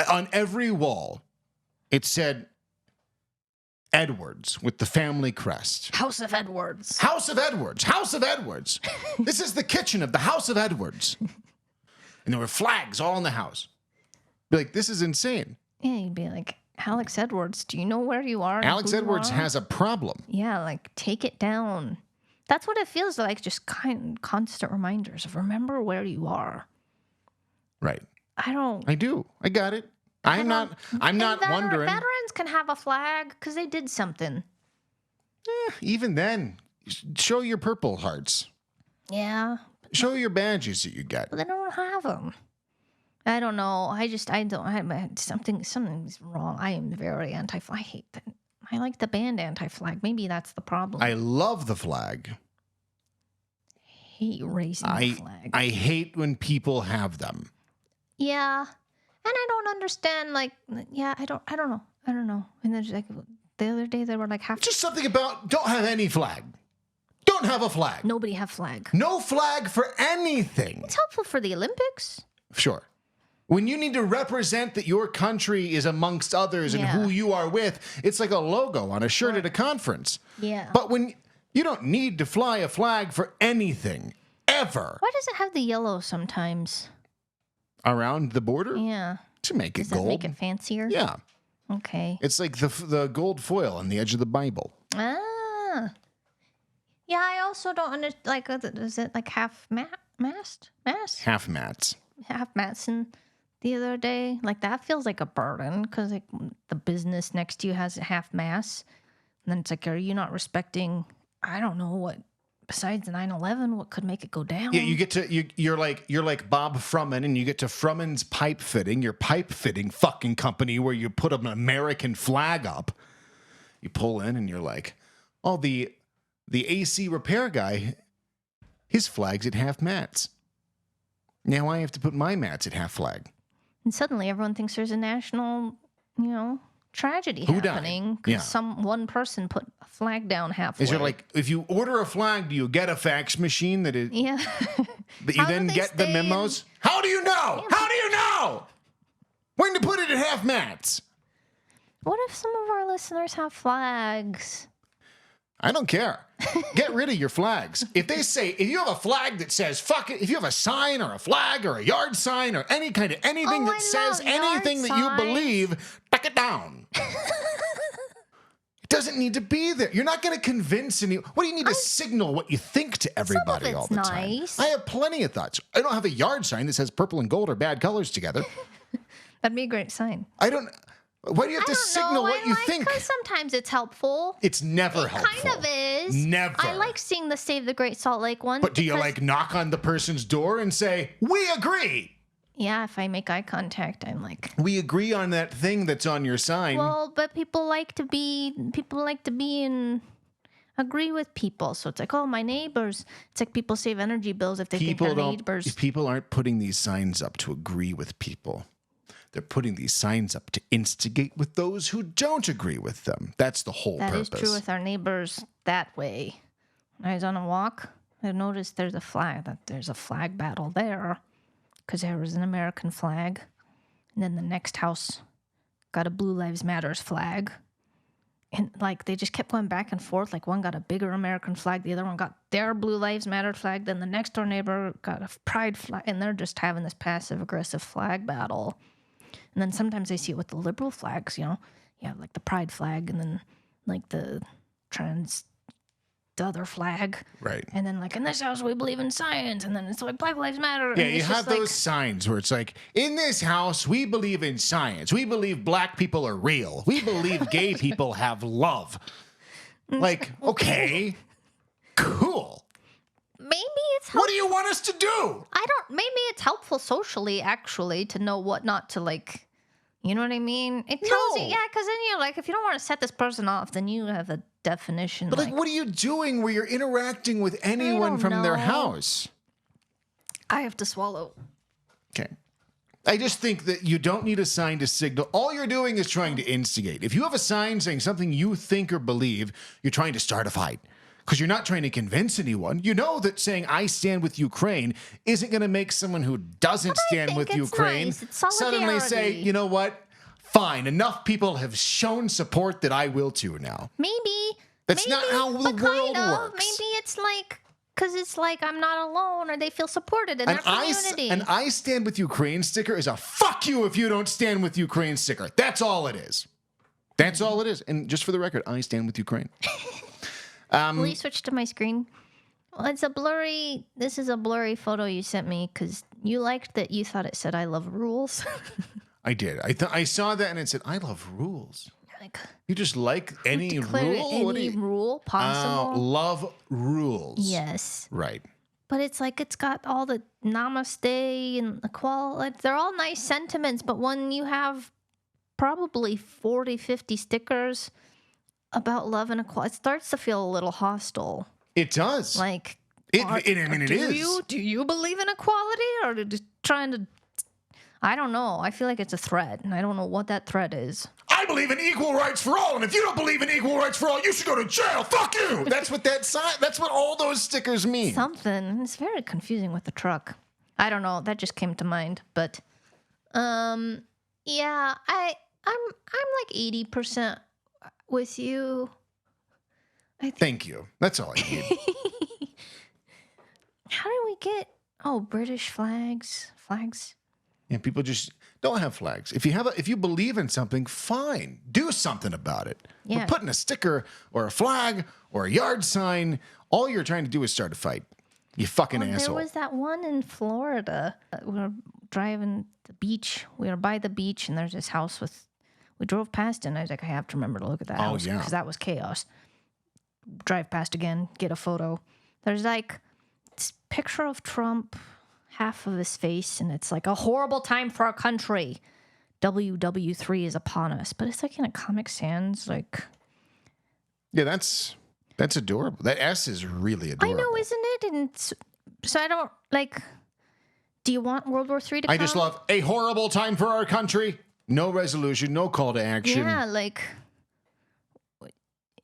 on every wall, it said Edwards with the family crest. House of Edwards. House of Edwards. House of Edwards. This is the kitchen of the House of Edwards. And there were flags all in the house. Be like, this is insane. Yeah, you'd be like, Alex Edwards, do you know where you are? and Alex who you Edwards are? has a problem. Yeah, like take it down. That's what it feels like. Just constant reminders of remember where you are. Right. I I do. I got it. I'm not wondering. Veterans can have a flag because they did something. Even then, show your Purple Hearts. Yeah, Show your badges that you got. but they don't have them. I don't know. Something's wrong. I am very anti-flag. I hate that. I like the band Anti-Flag. Maybe that's the problem. I love the flag. hate raising the flag. I hate when people have them. Yeah. And I don't understand, like, yeah, I don't know. And there's like, the other day they were like Just something about don't have any flag. Don't have a flag. nobody have flag. No flag for anything. It's helpful for the Olympics. Sure. When you need to represent that your country is amongst others and Yeah. who you are with, it's like a logo on a shirt at a conference. Yeah. But when you don't need to fly a flag for anything, ever, Why does it have the yellow sometimes? around the border Yeah. to make it Does that gold. make it fancier? Yeah. Okay. It's like the gold foil on the edge of the Bible. Ah. Yeah, I also don't understand. Like, is it like half mast? Half mats. Half Matson the other day. Like, that feels like a burden because like the business next to you has a half mass. And then it's like, are you not respecting, I don't know what, besides 9/11, what could make it go down? Yeah, you get to you're like Bob Frumman, and you get to Frumman's pipe fitting, your pipe fitting fucking company where you put an American flag up. You pull in and you're like, oh, the AC repair guy, his flag's at half mats. Now I have to put my mats at half flag. And suddenly everyone thinks there's a national, tragedy Who died? happening because Yeah. one person put a flag down halfway. Is there like, if you order a flag, do you get a fax machine that you Yeah. then How do they get the stay memos? How do you know? How do you know when to put it at half mats? What if some of our listeners have flags? I don't care. Get rid of your flags. If you have a flag that says fuck it, if you have a sign or a flag or a yard sign or anything Oh, that I says love yard anything that you signs. believe, tuck it down. It doesn't need to be there. You're not going to convince any. What do you need to signal what you think to everybody all it's the time? nice. I have plenty of thoughts. I don't have a yard sign that says purple and gold are bad colors together. That'd be a great sign. I don't. Why do you have to signal what you think? Because sometimes it's helpful. It's never helpful. Kind of is. Never. I like seeing the Save the Great Salt Lake one. But do you because- like knock on the person's door and say, we agree? Yeah, if I make eye contact, I'm like, We agree on that thing that's on your sign. well, but people like to be and agree with people. So it's like, oh, my neighbors. It's like people save energy bills if they think their neighbors. People aren't putting these signs up to agree with people. They're putting these signs up to instigate with those who don't agree with them. That's the whole That purpose. is true with our neighbors that way. I was on a walk. I noticed there's a flag battle there because there was an American flag. And then the next house got a Blue Lives Matters flag. And, like, they just kept going back and forth. Like, one got a bigger American flag. The other one got their Blue Lives Matter flag. Then the next door neighbor got a pride flag. And they're just having this passive-aggressive flag battle. And then sometimes I see it with the liberal flags, you know. Yeah, like the pride flag and then, like, the other flag. Right. And then, like, in this house, we believe in science. And then it's like Black Lives Matter. Yeah, and you it's have just like, those signs where it's like, in this house, we believe in science. We believe black people are real. We believe gay people have love. Like, okay, cool. maybe it's What do you want us to do? maybe it's helpful socially, actually, to know what not to, like, you know what I mean? It tells you, No. yeah, because then you're like, if you don't want to set this person off, then you have a definition. But, like, what are you doing where you're interacting with anyone don't from their know. house? I have to swallow. Okay. I just think that you don't need a sign to signal. All you're doing is trying to instigate. If you have a sign saying something you think or believe, you're trying to start a fight. Because you're not trying to convince anyone. You know that saying I stand with Ukraine isn't going to make someone who doesn't stand think with it's Ukraine nice. It's suddenly say, solidarity. you know what? Fine. Enough people have shown support that I will too now. Maybe. That's maybe, not how the but world kind of. works. Maybe it's like, because it's like I'm not alone or they feel supported in An their community. an I stand with Ukraine sticker is a fuck you if you don't stand with Ukraine sticker. That's all it is. That's all it is. And just for the record, I stand with Ukraine. Will you switch to my screen? Well, this is a blurry photo you sent me because you liked that you thought it said I love rules. I did. I saw that and it said, I love rules. Like, You just like any declare rule? What do any you rule possible. love rules. Yes. Right. But it's like it's got all the namaste and the qual. Like, they're all nice sentiments, but when you have probably 40, 50 stickers about love and equality, it starts to feel a little hostile. It does. Like, It is. Do you believe in equality, or just trying to? I don't know. I feel like it's a threat, and I don't know what that threat is. I believe in equal rights for all, and if you don't believe in equal rights for all, you should go to jail. Fuck you. That's what that's what all those stickers mean. Something. It's very confusing with the truck. I don't know. That just came to mind, but yeah, I'm like 80% with you. Thank you. That's all I need. How do we get British flags? And people just don't have flags. If you believe in something, fine. Do something about it. Yeah. But putting a sticker or a flag or a yard sign, all you're trying to do is start a fight. You fucking asshole. There was that one in Florida. We were driving the beach. We were by the beach, and there's this house we drove past it, and I was like, I have to remember to look at that house yeah. because that was chaos. Drive past again, get a photo. There's like this picture of Trump, half of his face, and it's like a horrible time for our country. WW3 is upon us. But it's like in a Comic Sans, like... Yeah, that's adorable. That S is really adorable. I know, isn't it? And so I don't, like... Do you want World War III to come? I just love a horrible time for our country. No resolution, no call to action. Yeah, like...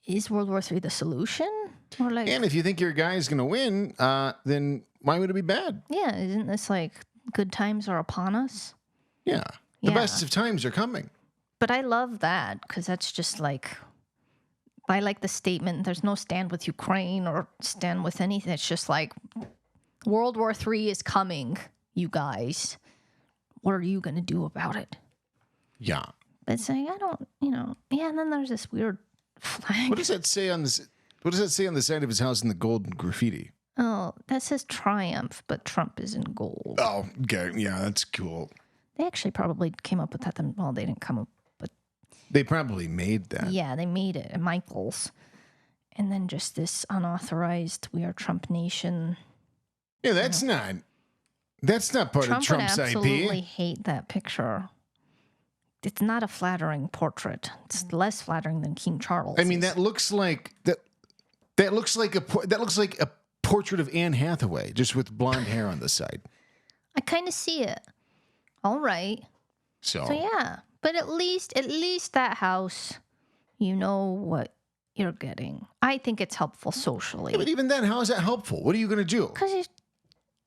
Is World War III the solution? Or like... And if you think your guy is going to win, then why would it be bad? Yeah, isn't this like good times are upon us? Yeah. The Yeah. best of times are coming. But I love that because that's just like, I like the statement. There's no stand with Ukraine or stand with anything. It's just like, World War III is coming, you guys. What are you going to do about it? Yeah. But saying, I don't, yeah, and then there's this weird flag. What does that say on this? What does that say on the side of his house in the golden graffiti? Oh, that says triumph, but Trump is in gold. Oh, okay. Yeah, that's cool. They actually probably came up with that. Well, they didn't come up, but They probably made that. yeah, they made it at Michael's. And then just this unauthorized, we are Trump Nation. Yeah, that's not part Trump of Trump's would absolutely IP. hate that picture. It's not a flattering portrait. It's less flattering than King Charles. I mean, that looks like a portrait of Anne Hathaway, just with blonde hair on the side. I kind of see it. All right. So So yeah, but at least that house, you know what you're getting. I think it's helpful socially. Yeah, but even then, how is that helpful? What are you going to do? Because you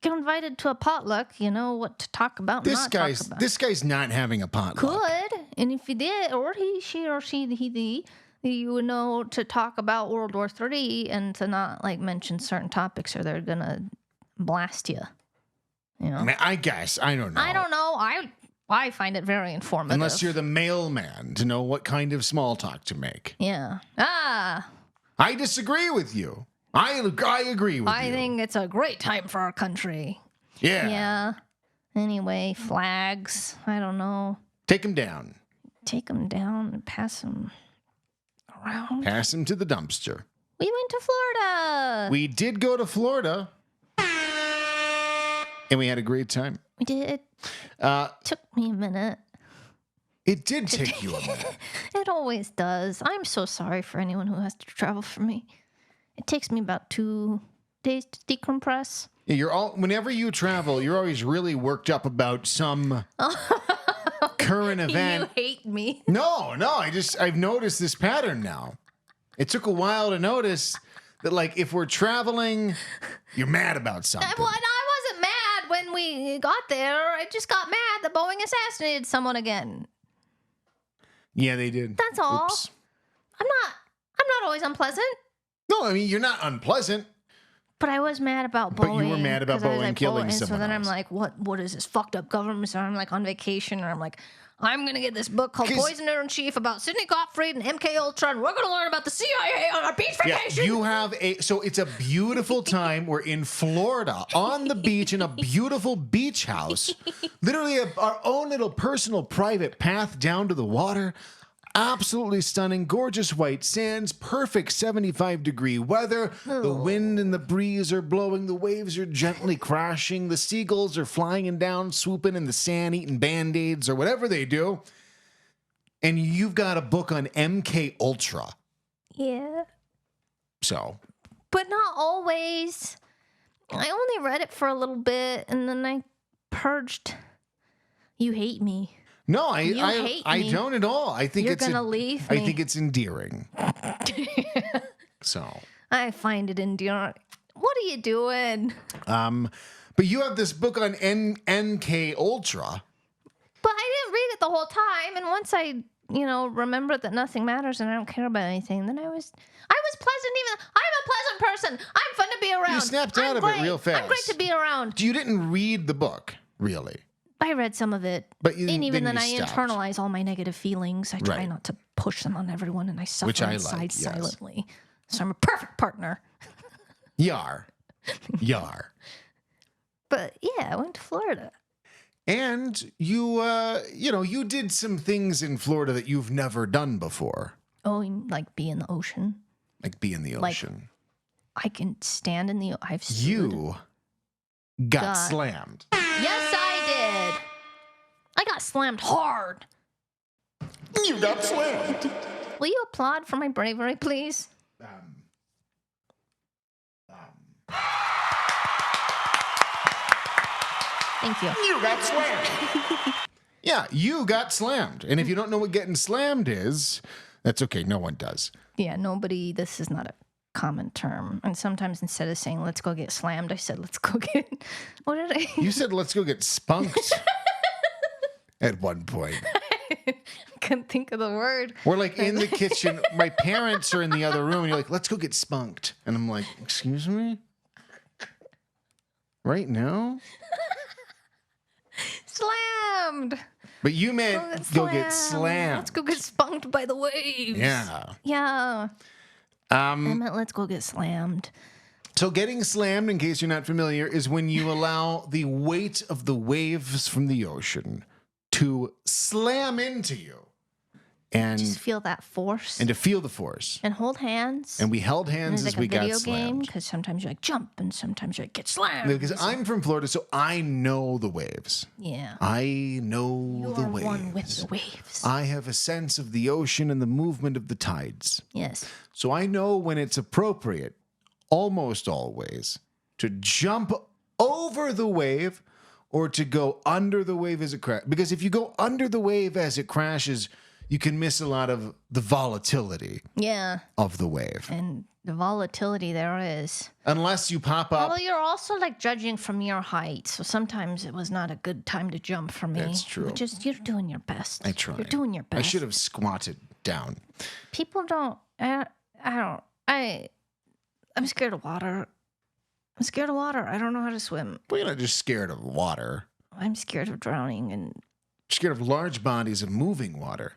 get invited to a potluck, you know what to talk about and not talk about. This guy's not having a potluck. Could. And if you did, or he, she, or she, he, you would know to talk about World War III and to not, like, mention certain topics or they're going to blast you. You know? I mean, I guess. I don't know. I don't know. I find it very informative. Unless you're the mailman to know what kind of small talk to make. Yeah. I disagree with you. I agree with you. I think it's a great time for our country. Yeah. Yeah. Anyway, flags. I don't know. Take them down. Take them down and pass them around. Pass them to the dumpster. We went to Florida. We did go to Florida. And we had a great time. We did. Took me a minute. It did take you a minute. It always does. I'm so sorry for anyone who has to travel for me. It takes me about 2 days to decompress. Yeah, whenever you travel, you're always really worked up about some current event. You hate me. No, I've noticed this pattern now. It took a while to notice that, like, if we're traveling, you're mad about something. Well, I wasn't mad when we got there. I just got mad that Boeing assassinated someone again. Yeah, they did. That's all. Oops. I'm not always unpleasant. No, I mean, you're not unpleasant. But I was mad about Boeing. But you were mad about Boeing killing someone So then else. I'm like, what is this fucked up government? So I'm like on vacation, and I'm like, I'm going to get this book called Poisoner in Chief about Sidney Gottfried and MK Ultra, and we're going to learn about the CIA on our beach vacation. Yeah, so it's a beautiful time. We're in Florida on the beach in a beautiful beach house. Literally our own little personal private path down to the water. Absolutely stunning, gorgeous white sands, perfect 75-degree weather. The wind and the breeze are blowing. The waves are gently crashing. The seagulls are flying down, swooping in the sand, eating Band-Aids or whatever they do. And you've got a book on MK Ultra. Yeah. So. But not always. I only read it for a little bit, and then I purged. You hate me. No, I don't at all. I think you're gonna leave me. I think it's endearing. So I find it endearing. What are you doing? But you have this book on NK Ultra. But I didn't read it the whole time, and once I, remembered that nothing matters and I don't care about anything, then I was pleasant. I'm a pleasant person. I'm fun to be around. You snapped out of it real fast. I'm great to be around. You didn't read the book, really. I read some of it, but even then I internalize all my negative feelings. I try not to push them on everyone, and I suffer inside silently. So I'm a perfect partner. Yar. But yeah, I went to Florida. And you did some things in Florida that you've never done before. Oh, like be in the ocean. Like be in the ocean. I can stand in the. You got slammed. Yes, I did. I got slammed hard. You got slammed. Will you applaud for my bravery, please? Thank you. You got slammed. Yeah, you got slammed. And if you don't know what getting slammed is, that's okay. No one does. Yeah, nobody. This is not a common term. And sometimes instead of saying let's go get slammed, I said let's go get. What did I? You said let's go get spunked. At one point. I couldn't think of the word. We're like in the kitchen. My parents are in the other room. And you're like, let's go get spunked. And I'm like, excuse me? Right now? Slammed. But you meant go get slammed. Let's go get spunked by the waves. Yeah. Yeah. I meant let's go get slammed. So getting slammed, in case you're not familiar, is when you allow the weight of the waves from the ocean to slam into you. And just feel that force. And to feel the force. And hold hands. And we held hands as we got slammed. Video game, because sometimes you like jump and sometimes you like get slammed. Because I'm from Florida, so I know the waves. Yeah. I know the waves. You're one with the waves. I have a sense of the ocean and the movement of the tides. Yes. So I know when it's appropriate, almost always, to jump over the wave or to go under the wave as it crashes. Because if you go under the wave as it crashes, you can miss a lot of the volatility Yeah. of the wave. And the volatility there is. Unless you pop up. Although you're also like judging from your height, so sometimes it was not a good time to jump for me. That's true. But you're doing your best. I try. You're doing your best. I should have squatted down. People don't. I'm scared of water. I'm scared of water. I don't know how to swim. Well, you're not just scared of water. I'm scared of drowning and You're scared of large bodies of moving water.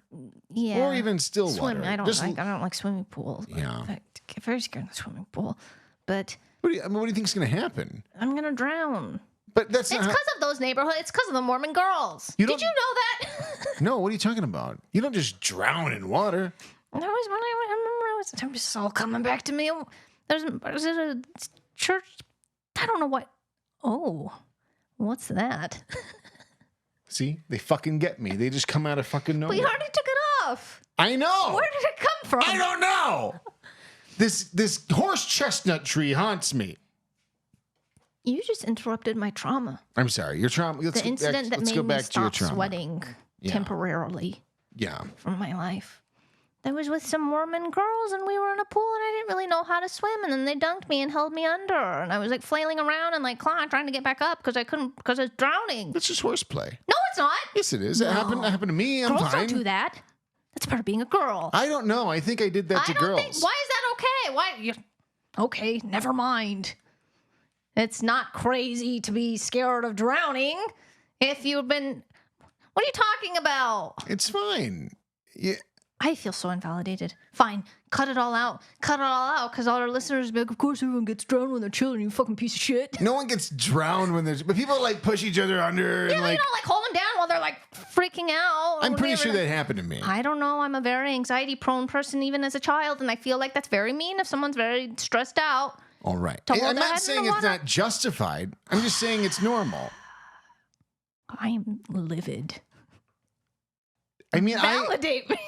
yeah, Or even still swimming. water. I don't like swimming pools. Yeah. I get very scared of the swimming pool, but What do you think is going to happen? I'm gonna drown. But that's It's not. because of those neighborhoods. It's because of the Mormon girls. You Did don't- you know that? No, what are you talking about? You don't just drown in water. That was when I'm just all coming back to me. Was it a church? I don't know what. Oh, what's that? See, they fucking get me. They just come out of fucking nowhere. But you already took it off. I know. Where did it come from? I don't know. This horse chestnut tree haunts me. You just interrupted my trauma. I'm sorry. Your trauma. The incident that made me stop sweating Yeah. temporarily Yeah. from my life. I was with some Mormon girls and we were in a pool and I didn't really know how to swim and then they dunked me and held me under and I was like flailing around and like trying to get back up because I was drowning. That's just horseplay. No, it's not. Yes, it is. It happened to me. I'm Girls fine. don't do that. That's part of being a girl. I don't know. I think I did that to girls. Why is that okay? Okay, never mind. It's not crazy to be scared of drowning if you've been. What are you talking about? It's fine. Yeah. I feel so invalidated. Fine, cut it all out. Cut it all out, because all our listeners be like, of course everyone gets drowned when they're children, you fucking piece of shit. No one gets drowned when there's. But people like push each other under and Yeah, like. they don't like hold them down while they're like freaking out. I'm pretty Whatever. sure that happened to me. I don't know. I'm a very anxiety-prone person, even as a child, and I feel like that's very mean if someone's very stressed out. All right. To hold I'm their not head in saying the it's water. not justified. I'm just saying it's normal. I am livid. I mean, Validate me.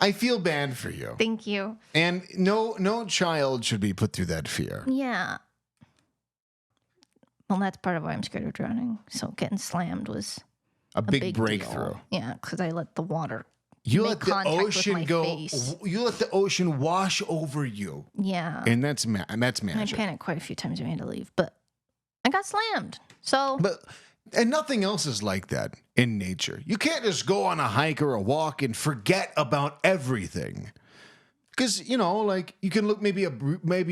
I feel bad for you. Thank you. And no child should be put through that fear. Yeah. Well, that's part of why I'm scared of drowning. So getting slammed was A big deal. breakthrough. Yeah, because I let the water. You make let the contact with ocean my go. face. You let the ocean wash over you, Yeah. and that's And I magic. panicked quite a few times I had to leave, but I got slammed. So And nothing else is like that in nature. You can't just go on a hike or a walk and forget about everything. Because like you can look maybe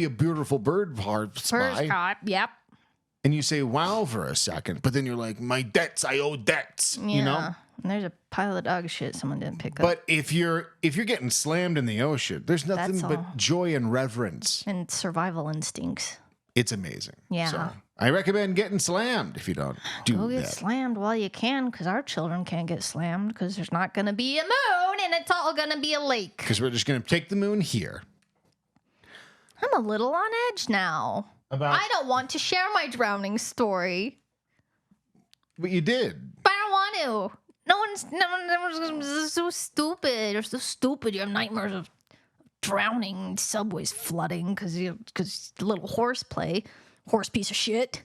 a beautiful bird first spy, caught. Yep. and you say wow for a second, but then you're like, my debts, I owe debts. Yeah. You know. And there's a pile of dog shit someone didn't pick up. But if you're getting slammed in the ocean, there's nothing That's but all. joy and reverence. And survival instincts. It's amazing. Yeah. So I recommend getting slammed if you don't do Go get that. slammed while you can, because our children can't get slammed because there's not going to be a moon and it's all going to be a lake. Because we're just going to take the moon here. I'm a little on edge now. About I don't want to share my drowning story, what you did. but I don't want to. No one's so stupid. You're so stupid. You have nightmares of drowning, subways flooding because little horse piece of shit.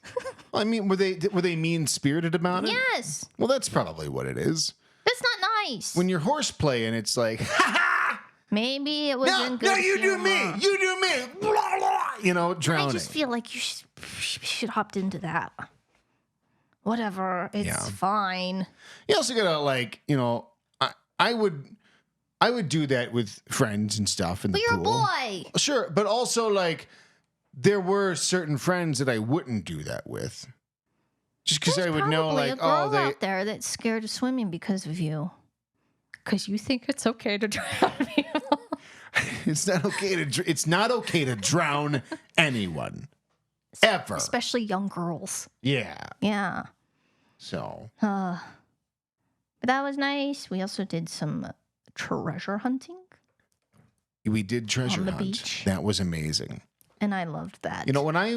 I mean, were they mean spirited about it? Yes, Well, that's probably what it is. that's not nice. When you're horseplay and it's like, ha ha! Maybe it was in No, good you do me, humor. you do me, blah, blah, drowning. I just feel like you should hopped into that. Whatever, it's Yeah. fine. You also gotta I would do that with friends and stuff in the But you're pool. a boy. Sure, but also there were certain friends that I wouldn't do that with, just because I There's would know probably like, a girl oh, they. out there that's scared of swimming because of you. Because you think it's okay to drown people. It's not okay to drown anyone ever. Especially young girls. Yeah. Yeah. So But that was nice. We also did some treasure hunting. we did treasure On the hunt. beach. That was amazing. And I loved that. When I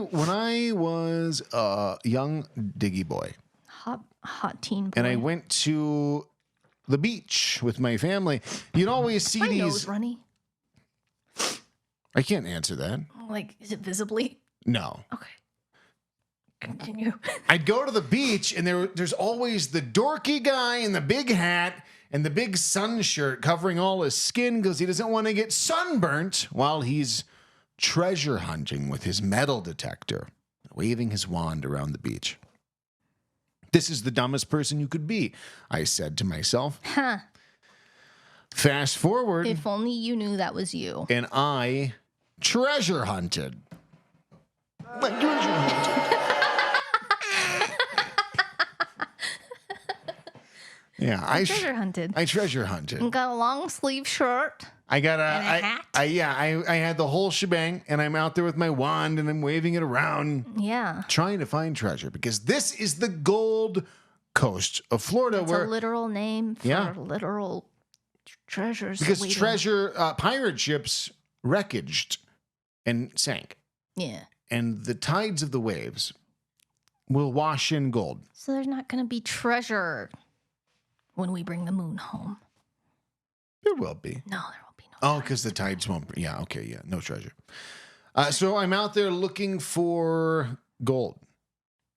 was a young diggy boy, Hot teen boy. and I went to the beach with my family, you'd always see My these. nose runny. I can't answer that. Like, is it visibly? No. Okay. Continue. I'd go to the beach, and there's always the dorky guy in the big hat and the big sun shirt covering all his skin because he doesn't want to get sunburnt while he's treasure hunting with his metal detector, waving his wand around the beach. This is the dumbest person you could be, I said to myself. Huh. Fast forward. If only you knew that was you. And I treasure hunted. Like treasure hunted. Yeah, I treasure hunted. I treasure hunted. You got a long sleeve shirt. I got and a hat. I had the whole shebang, and I'm out there with my wand and I'm waving it around. Yeah. Trying to find treasure because this is the Gold Coast of Florida, It's where a literal name for literal treasures. because waiting. pirate ships wreckaged and sank, Yeah. and the tides of the waves will wash in gold. So there's not going to be treasure when we bring the moon home. There will be. No, there will be no. Oh, because the tides won't. Yeah, okay, yeah, no treasure. So I'm out there looking for gold,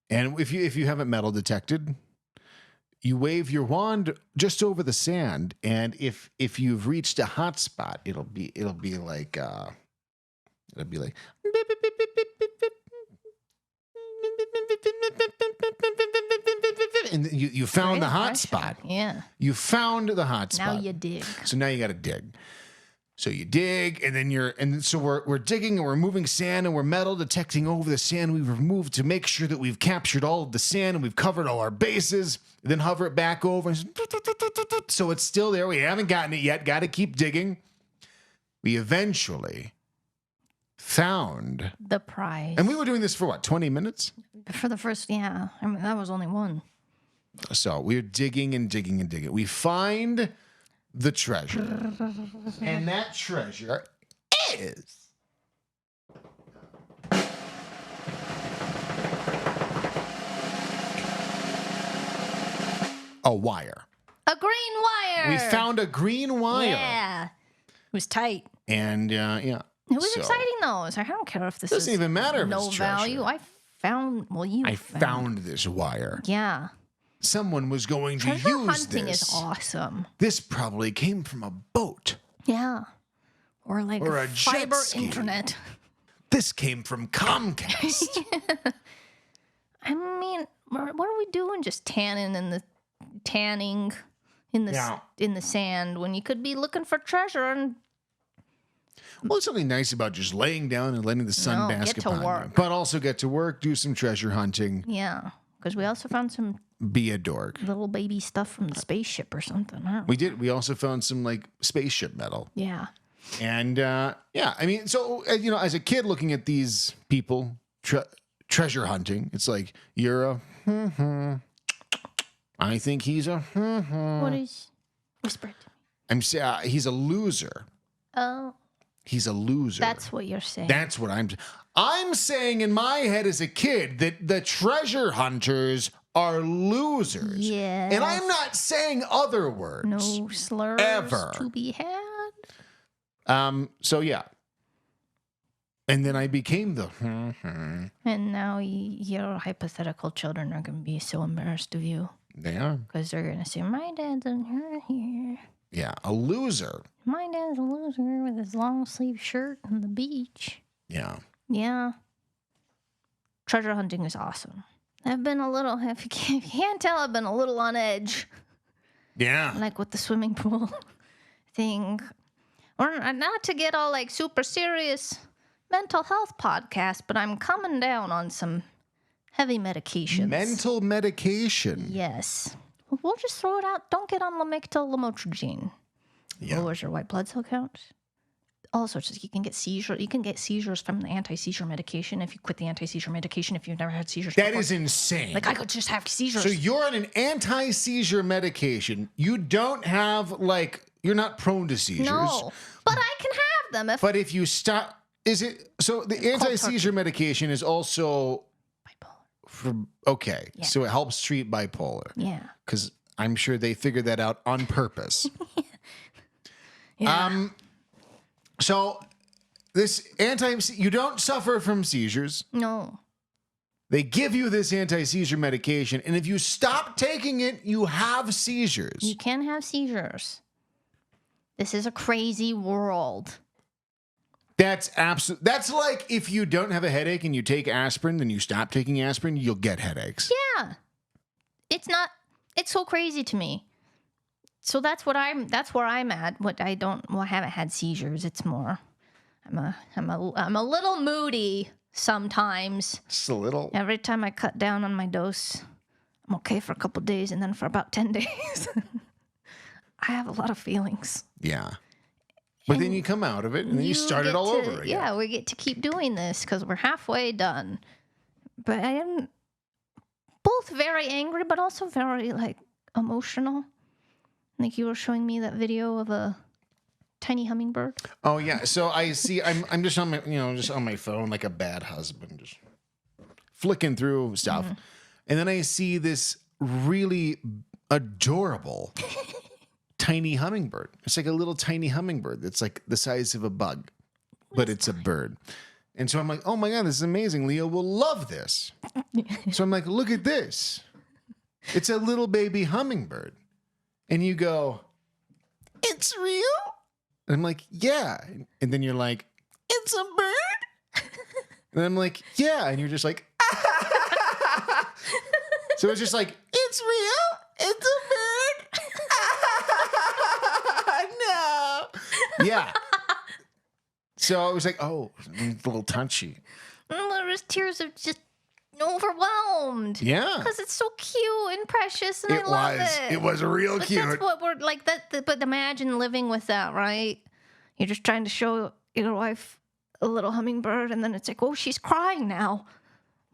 and if you haven't metal detected, you wave your wand just over the sand, and if you've reached a hot spot, it'll be like and you found the hot spot. Yeah. You found the hot spot. Now you dig. So now you got to dig. So you dig, and then so we're digging and we're moving sand and we're metal detecting over the sand we've removed to make sure that we've captured all of the sand and we've covered all our bases. And then hover it back over, so it's still there. We haven't gotten it yet. Got to keep digging. We eventually found the prize. and we were doing this for what, 20 minutes? For the first, yeah. I mean, that was only one. So we're digging and digging and digging. We find the treasure. And that treasure is a wire. A green wire. We found a green wire. Yeah. It was tight. And yeah. It was exciting though. It's like, I don't care if this Doesn't is even matter if no it's value. treasure. I found this wire. Yeah. Someone was going to Treasure use hunting this. is awesome. This probably came from a boat. Yeah. Or like Or a jet fiber ski. internet. This came from Comcast. I mean, what are we doing just tanning in the sand when you could be looking for treasure and Well, it's something nice about just laying down and letting the sun bask get to upon you. work. But also get to work, do some treasure hunting, yeah, because we also found some be a dork. little baby stuff from the spaceship or something. I don't know. We did. We also found some like spaceship metal. Yeah. And yeah, I mean, so, as a kid looking at these people treasure hunting, it's like, you're a, I think he's a, What is whisper it to me? he's a loser. Oh, He's a loser. that's what you're saying. That's what I'm saying in my head as a kid, that the treasure hunters are losers. Yes. And I'm not saying other words. No slurs Ever. to be had. So yeah. And then I became the And now your hypothetical children are going to be so embarrassed of you They are. because they're going to say, my dad's in here. Yeah, a loser. My dad's a loser with his long sleeve shirt on the beach. Yeah. Yeah. Treasure hunting is awesome. I've been a little, if you can't tell, I've been a little on edge. Yeah. Like with the swimming pool thing. Or not to get all like super serious mental health podcast, but I'm coming down on some heavy medications. Mental medication. Yes. We'll just throw it out. Don't get on Lamictal lamotrigine. Yeah. Lowers your white blood cell count. All sorts of, you can get seizures from the anti-seizure medication if you quit the anti-seizure medication if you've never had seizures That before. is insane. Like I could just have seizures. So you're on an anti-seizure medication. You don't have you're not prone to seizures. No, but I can have them if But if you stop, the anti-seizure medication is also bipolar. okay. Yeah. So it helps treat bipolar. Yeah. Because I'm sure they figured that out on purpose. Yeah. So this you don't suffer from seizures. No. They give you this anti-seizure medication, and if you stop taking it, you have seizures. You can have seizures. This is a crazy world. That's like if you don't have a headache and you take aspirin, then you stop taking aspirin, you'll get headaches. Yeah. It's so crazy to me. So that's where I'm at. I haven't had seizures. It's more I'm a little moody sometimes. Just a little. Every time I cut down on my dose, I'm okay for a couple days, and then for about 10 days I have a lot of feelings. Yeah. But then you come out of it, and then you start it all over again. Yeah, we get to keep doing this because we're halfway done. But I am both very angry, but also very, like, emotional. Like you were showing me that video of a tiny hummingbird. Oh, yeah. So I see, I'm just on my phone like a bad husband, just flicking through stuff. Mm-hmm. And then I see this really adorable tiny hummingbird. It's like a little tiny hummingbird that's like the size of a bug, but it's a bird. And so I'm like, oh my God, this is amazing. Leo will love this. So I'm like, look at this. It's a little baby hummingbird. And you go, it's real? And I'm like, yeah. And then you're like, it's a bird? And I'm like, yeah. And you're just like, so it's just like, it's real? It's a bird? No. Yeah. So I was like, oh, a little touchy. There was tears of just overwhelmed. Yeah. Because it's so cute and precious, and I love it. It was real but cute. That's what we're like. But imagine living with that, right? You're just trying to show your wife a little hummingbird, and then it's like, oh, she's crying now.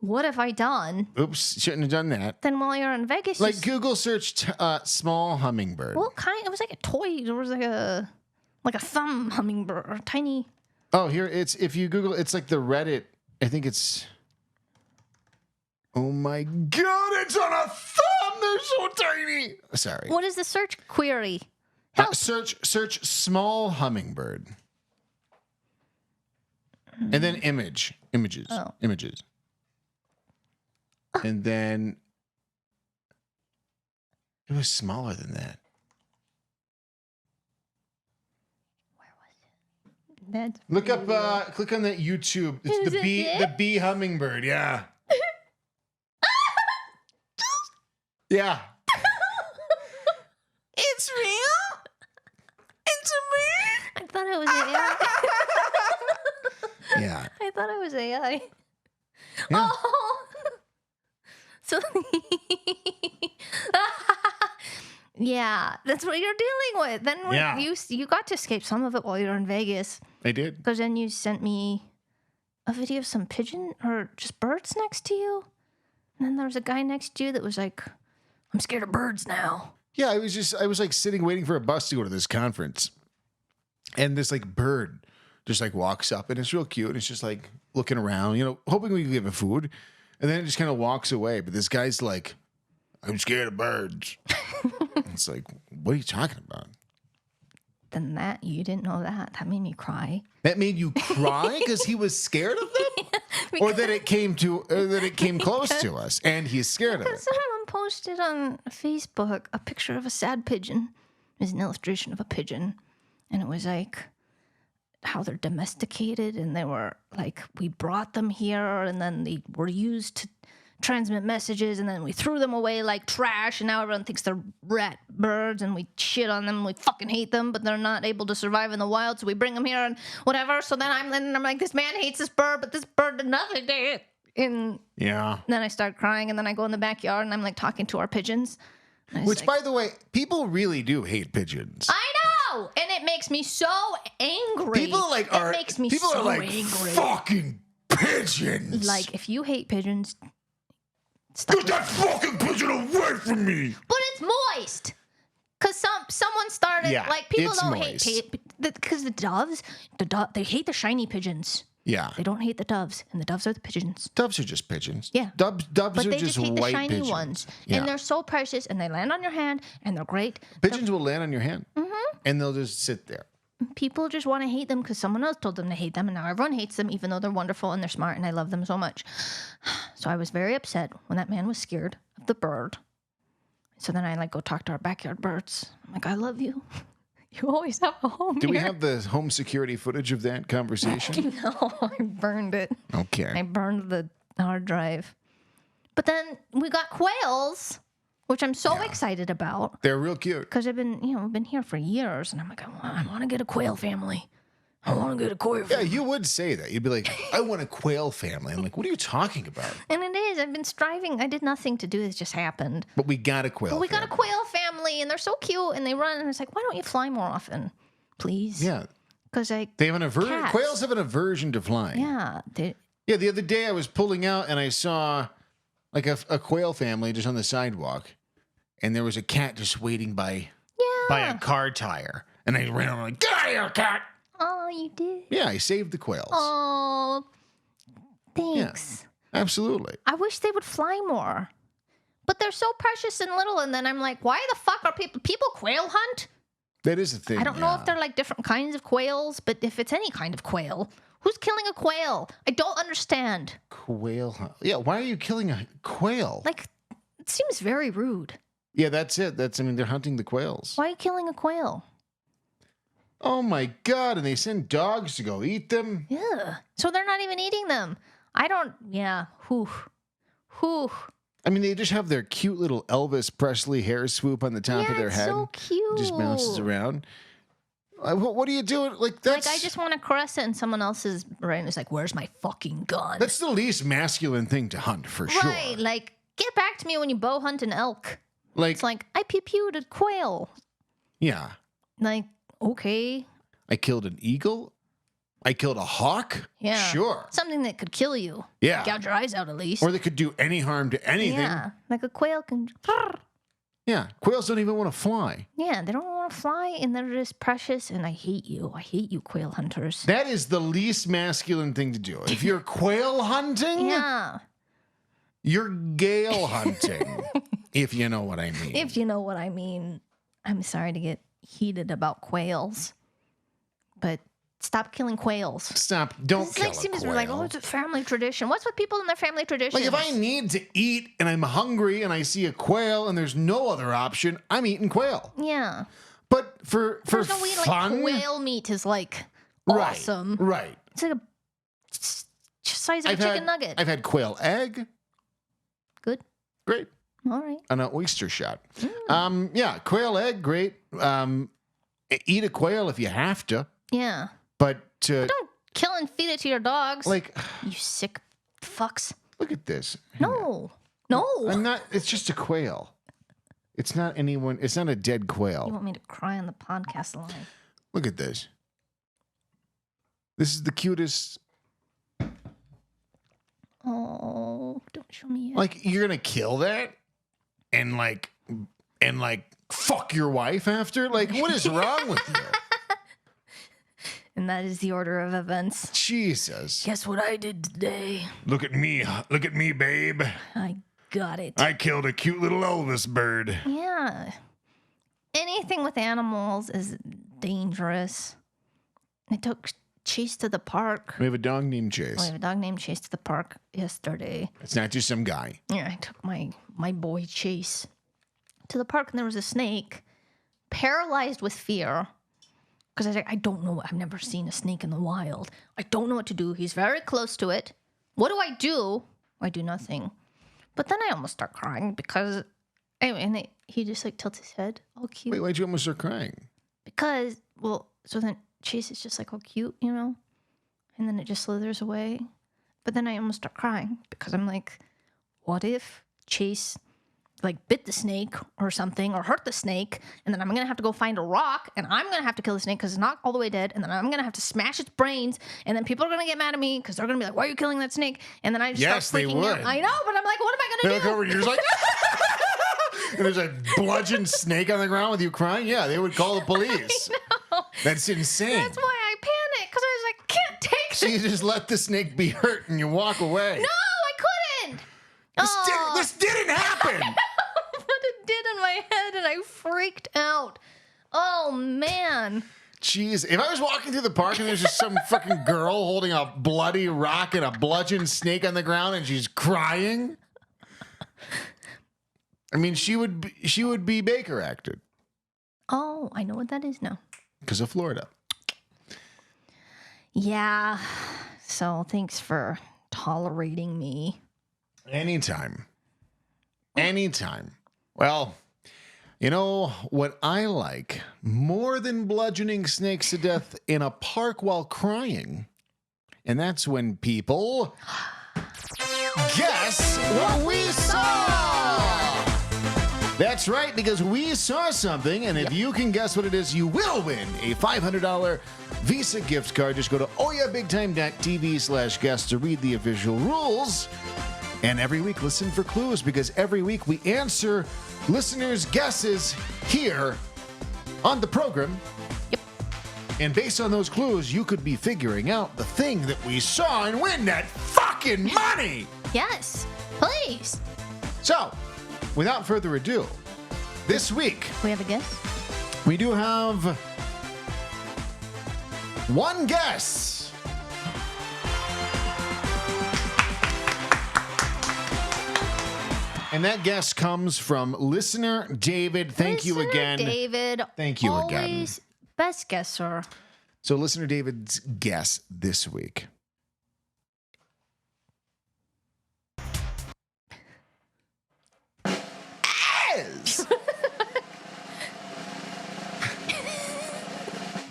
What have I done? Oops, shouldn't have done that. Then while you're in Vegas, like Google searched small hummingbird. What kind? It was like a toy. There was like a thumb hummingbird, or tiny. Oh, here it's if you Google, it's like the Reddit. I think it's. Oh my God! It's on a thumb. They're so tiny. Sorry. What is the search query? Search small hummingbird, and then images, and then it was smaller than that. Where was it? Look up. Click on that YouTube. It's the bee hummingbird. Yeah. Yeah. It's real? It's a bird? I thought it was AI. Yeah. I thought it was AI. Yeah. Oh. So yeah, that's what you're dealing with. Then you got to escape some of it while you were in Vegas. I did. Because then you sent me a video of some pigeon or just birds next to you. And then there was a guy next to you that was like, I'm scared of birds now. Yeah, I was like sitting waiting for a bus to go to this conference. And this like bird just like walks up and it's real cute. And it's just like looking around, hoping we can give it food. And then it just kind of walks away. But this guy's like, I'm scared of birds. It's like, what are you talking about? Then you didn't know that. That made me cry. That made you cry because he was scared of them? Or that it came close to us and he's scared of it? Someone posted on Facebook a picture of a sad pigeon. It was an illustration of a pigeon. And it was like how they're domesticated, and they were like, we brought them here, and then they were used to transmit messages, and then we threw them away like trash, and now everyone thinks they're rat birds, and we shit on them, and we fucking hate them, but they're not able to survive in the wild, so we bring them here and whatever. So then I'm like, this man hates this bird, but this bird did nothing to it. And then I start crying, and then I go in the backyard, and I'm like talking to our pigeons. Which, by the way, people really do hate pigeons. I know, and it makes me so angry. People are like, angry. Fucking pigeons. Like, if you hate pigeons, get that fucking pigeon away from me. But it's moist. Because someone started, people don't moist. hate, because the doves, they hate the shiny pigeons. Yeah. They don't hate the doves, and the doves are the pigeons. Doves are just pigeons. Yeah. Doves but are they just hate white the shiny pigeons. ones. Yeah. And they're so precious, and they land on your hand, and they're great. Pigeons will land on your hand, and they'll just sit there. people just want to hate them because someone else told them to hate them, and now everyone hates them, even though they're wonderful and they're smart, and I love them so much. So I was very upset when that man was scared of the bird. So then I like go talk to our backyard birds. I'm like, I love you. You always have a home. Do we here." have the home security footage of that conversation? No, I burned it. Okay. I burned the hard drive. But then we got quails, which I'm so excited about. They're real cute. Because I've been here for years, and I'm like, I want to get a quail family. I want to get a quail family. Yeah, you would say that. You'd be like, I want a quail family. I'm like, what are you talking about? And it is. I've been striving. I did nothing to do this. Just happened. But we got a quail But we got a family. quail family, and they're so cute, and they run, and it's like, why don't you fly more often, please? Yeah. Because They have an aversion. Cats. Quails have an aversion to flying. yeah. Yeah, the other day I was pulling out and I saw like a quail family just on the sidewalk. And there was a cat just waiting by a car tire. And I ran over like, get out of here, cat. Oh, you did? Yeah, I saved the quails. Oh, thanks. Absolutely. I wish they would fly more. But they're so precious and little, and then I'm like, why the fuck are people quail hunt? That is a thing. I don't know if they're like different kinds of quails, but if it's any kind of quail, who's killing a quail? I don't understand. Quail hunt. Yeah, why are you killing a quail? Like, it seems very rude. Yeah, that's it. They're hunting the quails. Why are you killing a quail? Oh my God. And they send dogs to go eat them. Yeah. So they're not even eating them. Whew. I mean, they just have their cute little Elvis Presley hair swoop on the top of their it's head. so cute. Just bounces around. What are you doing? Like, that's... Like, I just want to caress it, and someone else is right, and it's like, where's my fucking gun? That's the least masculine thing to hunt, for sure. Right, like, get back to me when you bow hunt an elk. Like, It's like, I pew-pewed a quail. yeah. Like, okay. I killed an eagle. I killed a hawk. Yeah. Sure. Something that could kill you. Yeah. Gouge your eyes out, at least. Or they could do any harm to anything. Yeah. Like a quail can... Yeah. Quails don't even want to fly. Yeah, they don't want to fly, and they're just precious, and I hate you. I hate you, quail hunters. That is the least masculine thing to do. If you're quail hunting, Yeah. you're gale hunting, if you know what I mean. If you know what I mean. I'm sorry to get heated about quails, but stop killing quails. Stop. Don't It's kill like a seems quail. like, oh, it's a family tradition. What's with people in their family traditions? Like, if I need to eat and I'm hungry and I see a quail and there's no other option, I'm eating quail. Yeah. But for There's no way, fun, like, quail meat is, like, right, awesome. Right. It's like a size of a chicken nugget. I've had quail egg. Good. Great. All right. On an oyster shot. Yeah, quail egg, great. Eat a quail if you have to. Yeah. But Don't kill and feed it to your dogs. like, you sick fucks. look at this. No. I'm not. It's just a quail. It's not anyone. It's not a dead You quail. want me to cry on the podcast line? Look at this. This is the cutest. Oh, don't show me yet. Like, you're gonna kill that, and like fuck your wife after. Like, what is wrong with you? And that is the order of events. Jesus. Guess what I did today? Look at me, babe. I got it. I killed a cute little Elvis bird. Yeah. Anything with animals is dangerous. I took Chase to the park. We have a dog named Chase. I have a dog named Chase to the park yesterday. It's not just some guy. Yeah, I took my boy Chase to the park, and there was a snake, paralyzed with fear. Because I was like, I don't know. I've never seen a snake in the wild. I don't know what to do. He's very close to it. What do? I do nothing. But then I almost start crying because, he just like tilts his head, all cute. Wait, why'd you almost start crying? Because, so then Chase is just like all cute, and then it just slithers away. But then I almost start crying because I'm like, what if Chase like bit the snake or something or hurt the snake, and then I'm gonna have to go find a rock, and I'm gonna have to kill the snake because it's not all the way dead, and then I'm gonna have to smash its brains, and then people are gonna get mad at me because they're gonna be like, why are you killing that snake? And then I just start freaking out. I know, but I'm like, what am I They gonna look do? over and you're just like, and there's a bludgeoned snake on the ground with you crying. Yeah, they would call the police. That's insane. That's why I panicked because I was like, can't take So you just let the snake be hurt and you walk away. No, I couldn't. This didn't happen. But it did in my head, and I freaked out. Oh man. Jeez, if I was walking through the park and there's just some fucking girl holding a bloody rock and a bludgeon snake on the ground and she's crying, I mean, she would be Baker acted Oh, I know what that is now. because of Florida. Yeah. So thanks for tolerating me. Anytime. Well, you know what I like more than bludgeoning snakes to death in a park while crying? And that's when people guess what we saw. That's right, because we saw something, and if you can guess what it is, you will win a $500 Visa gift card. Just go to oyabigtime.tv/guest to read the official rules. And every week, listen for clues, because every week we answer listeners' guesses here on the program. Yep. And based on those clues, you could be figuring out the thing that we saw and win that fucking money. Yes, please. So, without further ado, this week We have a guess? we do have one guess. And that guess comes from listener David. Thank you Listener again. David. Thank you again. Always best guesser. So, listener David's guess this week. Is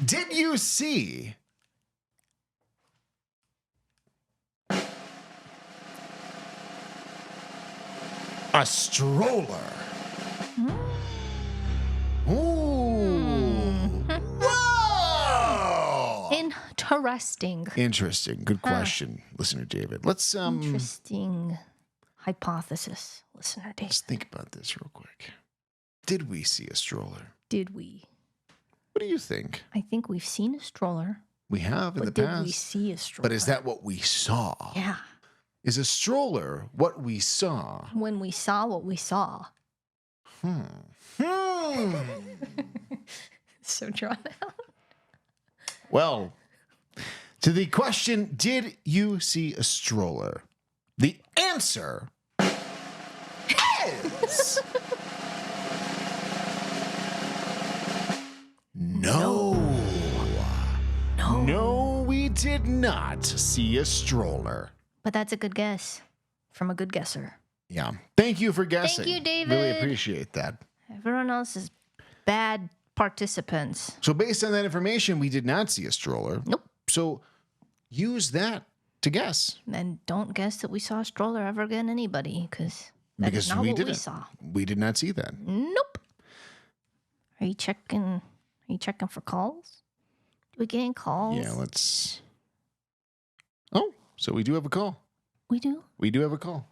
did you see a stroller? Ooh. Whoa! Interesting. Interesting. Good question, listener David. Let's Interesting hypothesis, listener David. let's think about this real quick. Did we see a stroller? Did we? What do you think? I think we've seen a stroller. We have in But the did past. we see a stroller? But is that what we saw? Yeah. Is a stroller what we saw? When we saw what we saw. So drawn out. Well, to the question, did you see a stroller? The answer is no. No, we did not see a stroller. But that's a good guess from a good guesser. Yeah. Thank you for guessing. you, David. Really appreciate that. Everyone else is bad participants. So based on that information, we did not see a stroller. Nope. So use that to guess. And don't guess that we saw a stroller ever again, anybody, because that's Because not we what didn't. we saw. We did not see that. Nope. Are you checking? Are you checking for calls? Do we get any calls? Yeah, let's. Oh, so we do have a call. We do. We do have a call.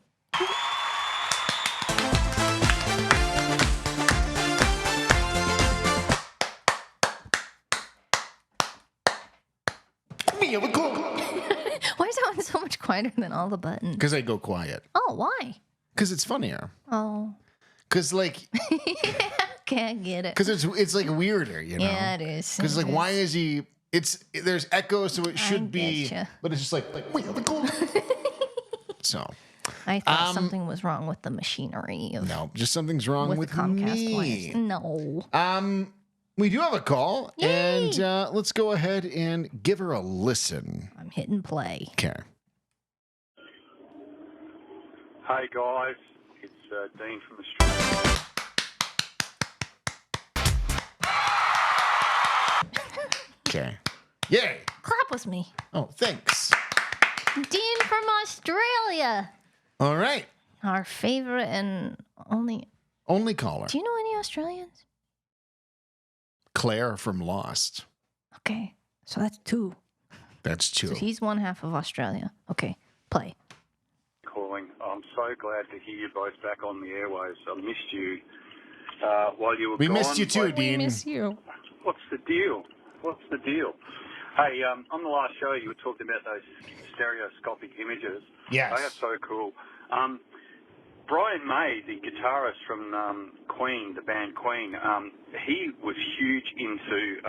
We have a call. Why is that one so much quieter than all the buttons? Because I go quiet. Oh, why? Because it's funnier. Oh, Because can't get it. it's like weirder, you know. Yeah, it is. Because like, why is he? There's echoes, so it should be, getcha. but it's just like we have a call. So I thought something was wrong with the machinery. no, just something's wrong with the Comcast me. wires. No. We do have a call, Yay! and let's go ahead and give her a listen. I'm hitting play. Okay. Hey guys, it's Dean from Australia. Okay. Yay. Clap with me. Oh, thanks. Dean from Australia. All right. Our favorite and only. Only caller. Do you know any Australians? Claire from Lost. Okay. So that's two. That's two. So he's one half of Australia. Okay. Play. Calling. I'm so glad to hear you both back on the airwaves. I missed you while you were We gone. missed you too, Dean. you. What's the deal? What's the deal? Hey, on the last show you were talking about those stereoscopic images. Yes. They are so cool. Brian May, the guitarist from Queen, the band Queen, he was huge into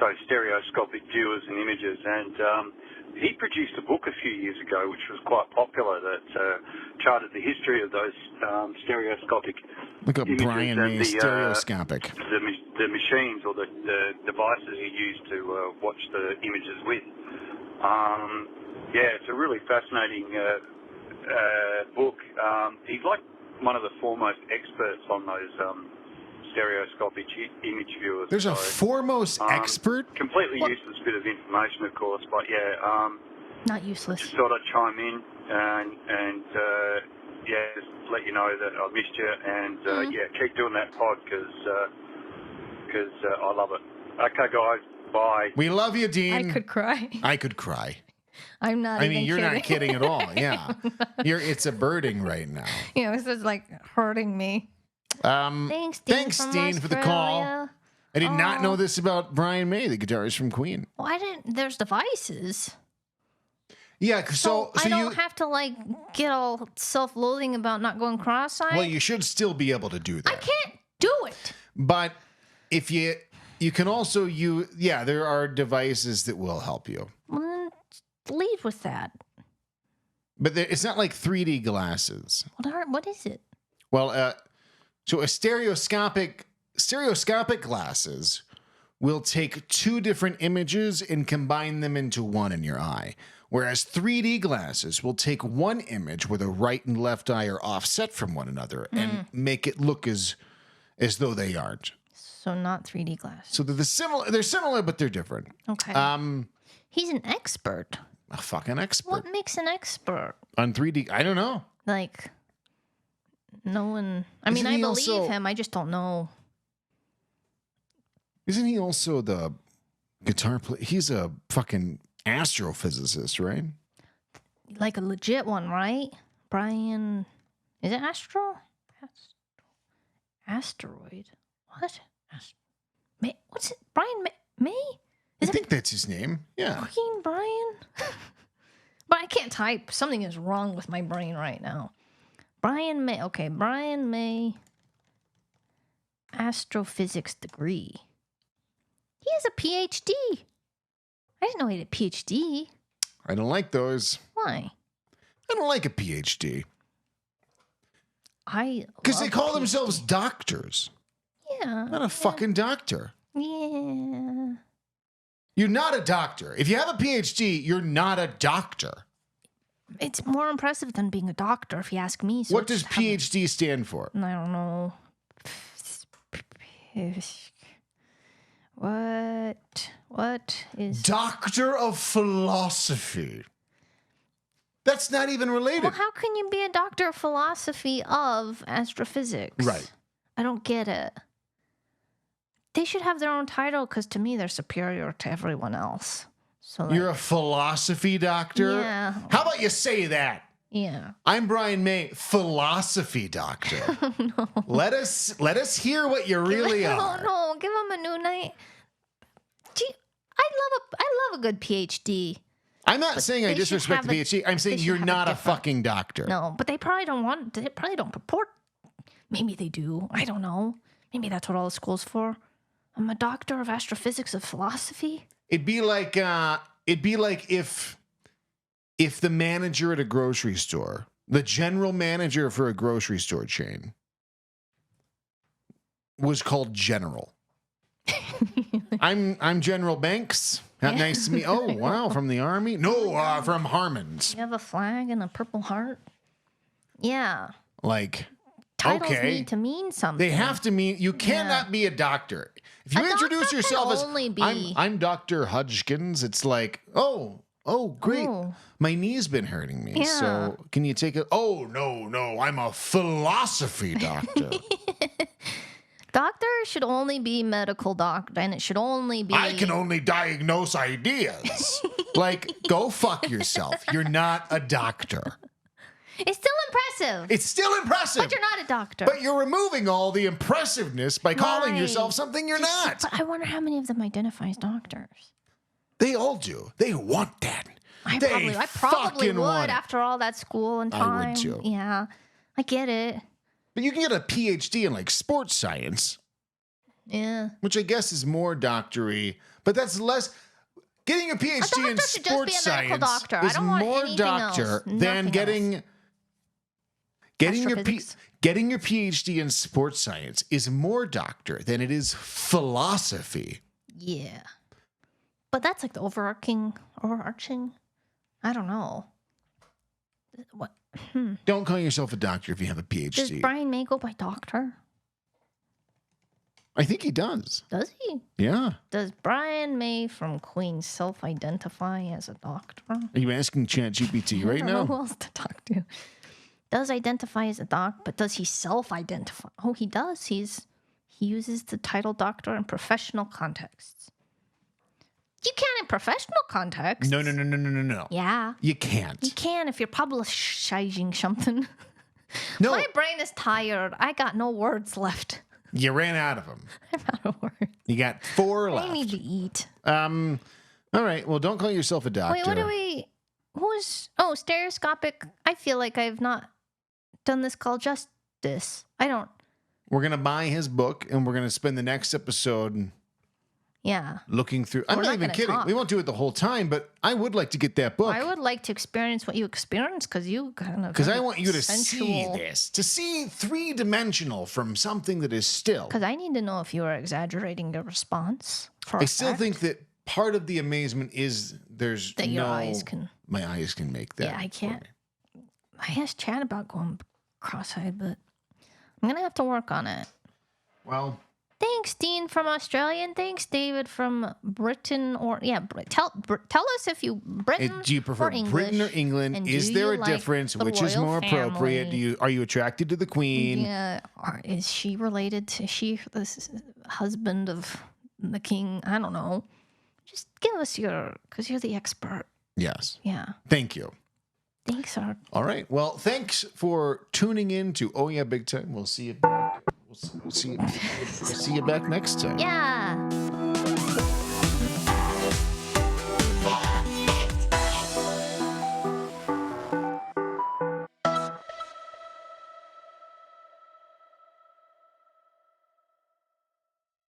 those stereoscopic viewers and images. And he produced a book a few years ago, which was quite popular, that charted the history of those stereoscopic Look up images Brian and May stereoscopic. the machines or the devices he used to watch the images with. Yeah, it's a really fascinating book. He's like one of the foremost experts on those stereoscopic image viewers. There's a foremost expert? Completely useless bit of information, of course, but yeah. Not useless. Just thought I'd chime in and yeah, just let you know that I missed you, and yeah, keep doing that pod because I love it. Okay, guys, bye. We love you, Dean. I could cry. I could cry. I'm not. I mean, you're kidding. not kidding at all. Yeah, it's a birding right now. You know, this is like hurting me. Thanks, Dean, for the call. I did not know this about Brian May, the guitarist from Queen. Well, I didn't. There's devices. Yeah, so I don't you have to like get all self-loathing about not going cross-eyed. well, you should still be able to do that. I can't do it. But if you can also there are devices that will help you. Well, then lead with that. But it's not like 3D glasses. What is it? Well, so a stereoscopic glasses will take two different images and combine them into one in your eye. Whereas 3D glasses will take one image where the right and left eye are offset from one another and make it look as though they aren't. So not 3D glasses. So they're similar, but they're different. Okay. He's an expert. A fucking expert. What makes an expert? On 3D, I don't know. Like, no one... I mean, Isn't I he believe also- him. I just don't know. Isn't he also the guitar player? He's a fucking astrophysicist, right? Like a legit one, right? Brian... Is it Astro? Asteroid? What? May? What's it? Brian May? I think that's his name. Yeah. Fucking Brian? But I can't type. Something is wrong with my brain right now. Brian May. Okay, Brian May. Astrophysics degree. He has a PhD. I didn't know he had a PhD. I don't like those. Why? I don't like a PhD. Because they love call PhD. themselves doctors. Yeah. Not a fucking doctor. Yeah. You're not a doctor. If you have a PhD, you're not a doctor. It's more impressive than being a doctor, if you ask me. So What does PhD stand for? I don't know. What is... Doctor of Philosophy. That's not even related. Well, how can you be a doctor of philosophy of astrophysics? Right. I don't get it. They should have their own title because to me they're superior to everyone else. So like, You're a philosophy doctor? Yeah. How about you say that? Yeah. I'm Brian May, philosophy doctor. No. Let us hear what you really are. No, give them a new name. Gee, I love a good PhD. I'm not saying I they should disrespect the have PhD. I'm saying they should you're have not a different- fucking doctor. No, but they probably don't purport. Maybe they do. I don't know. Maybe that's what all the school's for. I'm a doctor of astrophysics of philosophy. It'd be like if the manager at a grocery store, the general manager for a grocery store chain, was called General. I'm General Banks. Nice to meet. Oh wow, from the army? No, from Harmon's. You have a flag and a purple heart. Yeah. Like, Titles okay, need to mean something. they have to mean. You cannot be a doctor if you A introduce doctor yourself can as only be- I'm Dr. Hodgkins. It's like, oh great, Oh. my knee's been hurting me. Yeah. So can you take it? Oh no, I'm a philosophy doctor. Doctor should only be medical doctor, and it should only be. I can only diagnose ideas. Like, go fuck yourself. You're not a doctor. It's still impressive. It's still impressive. But you're not a doctor. But you're removing all the impressiveness by calling Right. yourself something you're not. But I wonder how many of them identify as doctors. They all do. They want that. I They probably fucking want would it. after all that school and I time. would too. Yeah, I get it. But you can get a PhD in like sports science, Yeah. which I guess is more doctory, But that's less. Getting a PhD in doctor should just be sports a medical science doctor. I is don't want more anything doctor else. than Nothing getting else. your Astrophysics. getting your PhD in sports science is more doctor than it is philosophy. Yeah. But that's like the overarching. I don't know. What? Don't call yourself a doctor if you have a Does PhD. Brian May go by doctor? I think he does. Does he? Yeah. Does Brian May from Queen self-identify as a doctor? Are you asking ChatGPT right I don't know now? who else to talk to. Does identify as a doc, but does he self-identify? Oh, he does. He uses the title doctor in professional contexts. You can in professional contexts. No. Yeah. You can't. You can if you're publicizing something. No, My brain is tired. I got no words left. you ran out of them. I'm out of words. You got 4 left. I need to eat. All right. Well, don't call yourself a doctor. Wait, what do we... stereoscopic. I feel like I've not done this call justice. I don't... We're going to buy his book, and we're going to spend the next episode Yeah. looking through. I'm We're not not even gonna kidding. talk. We won't do it the whole time, but I would like to get that book. I would like to experience what you experience because you kind of... Because I want you to see sensual. this, to see 3-dimensional from something that is still. Because I need to know if you are exagerating your response. I still think that part of the amazement is there's That no... your eyes can... My eyes can make that. Yeah, I for can't. me. I asked Chad about going cross-eyed, but I'm going to have to work on it. Well... Thanks, Dean from Australia, and thanks, David from Britain. Tell us if you Britain Do you prefer or English, Britain or England? and Is do there you a like difference? the Which is royal more appropriate? family? Are you attracted to the Queen? Yeah, or is she related to the husband of the king? I don't know. Just give us because you're the expert. Yes. Yeah. Thank you. Thanks, Art. All right. Well, thanks for tuning in to Oh Yeah Big Time. We'll see you back. We'll see you back next time. Yeah.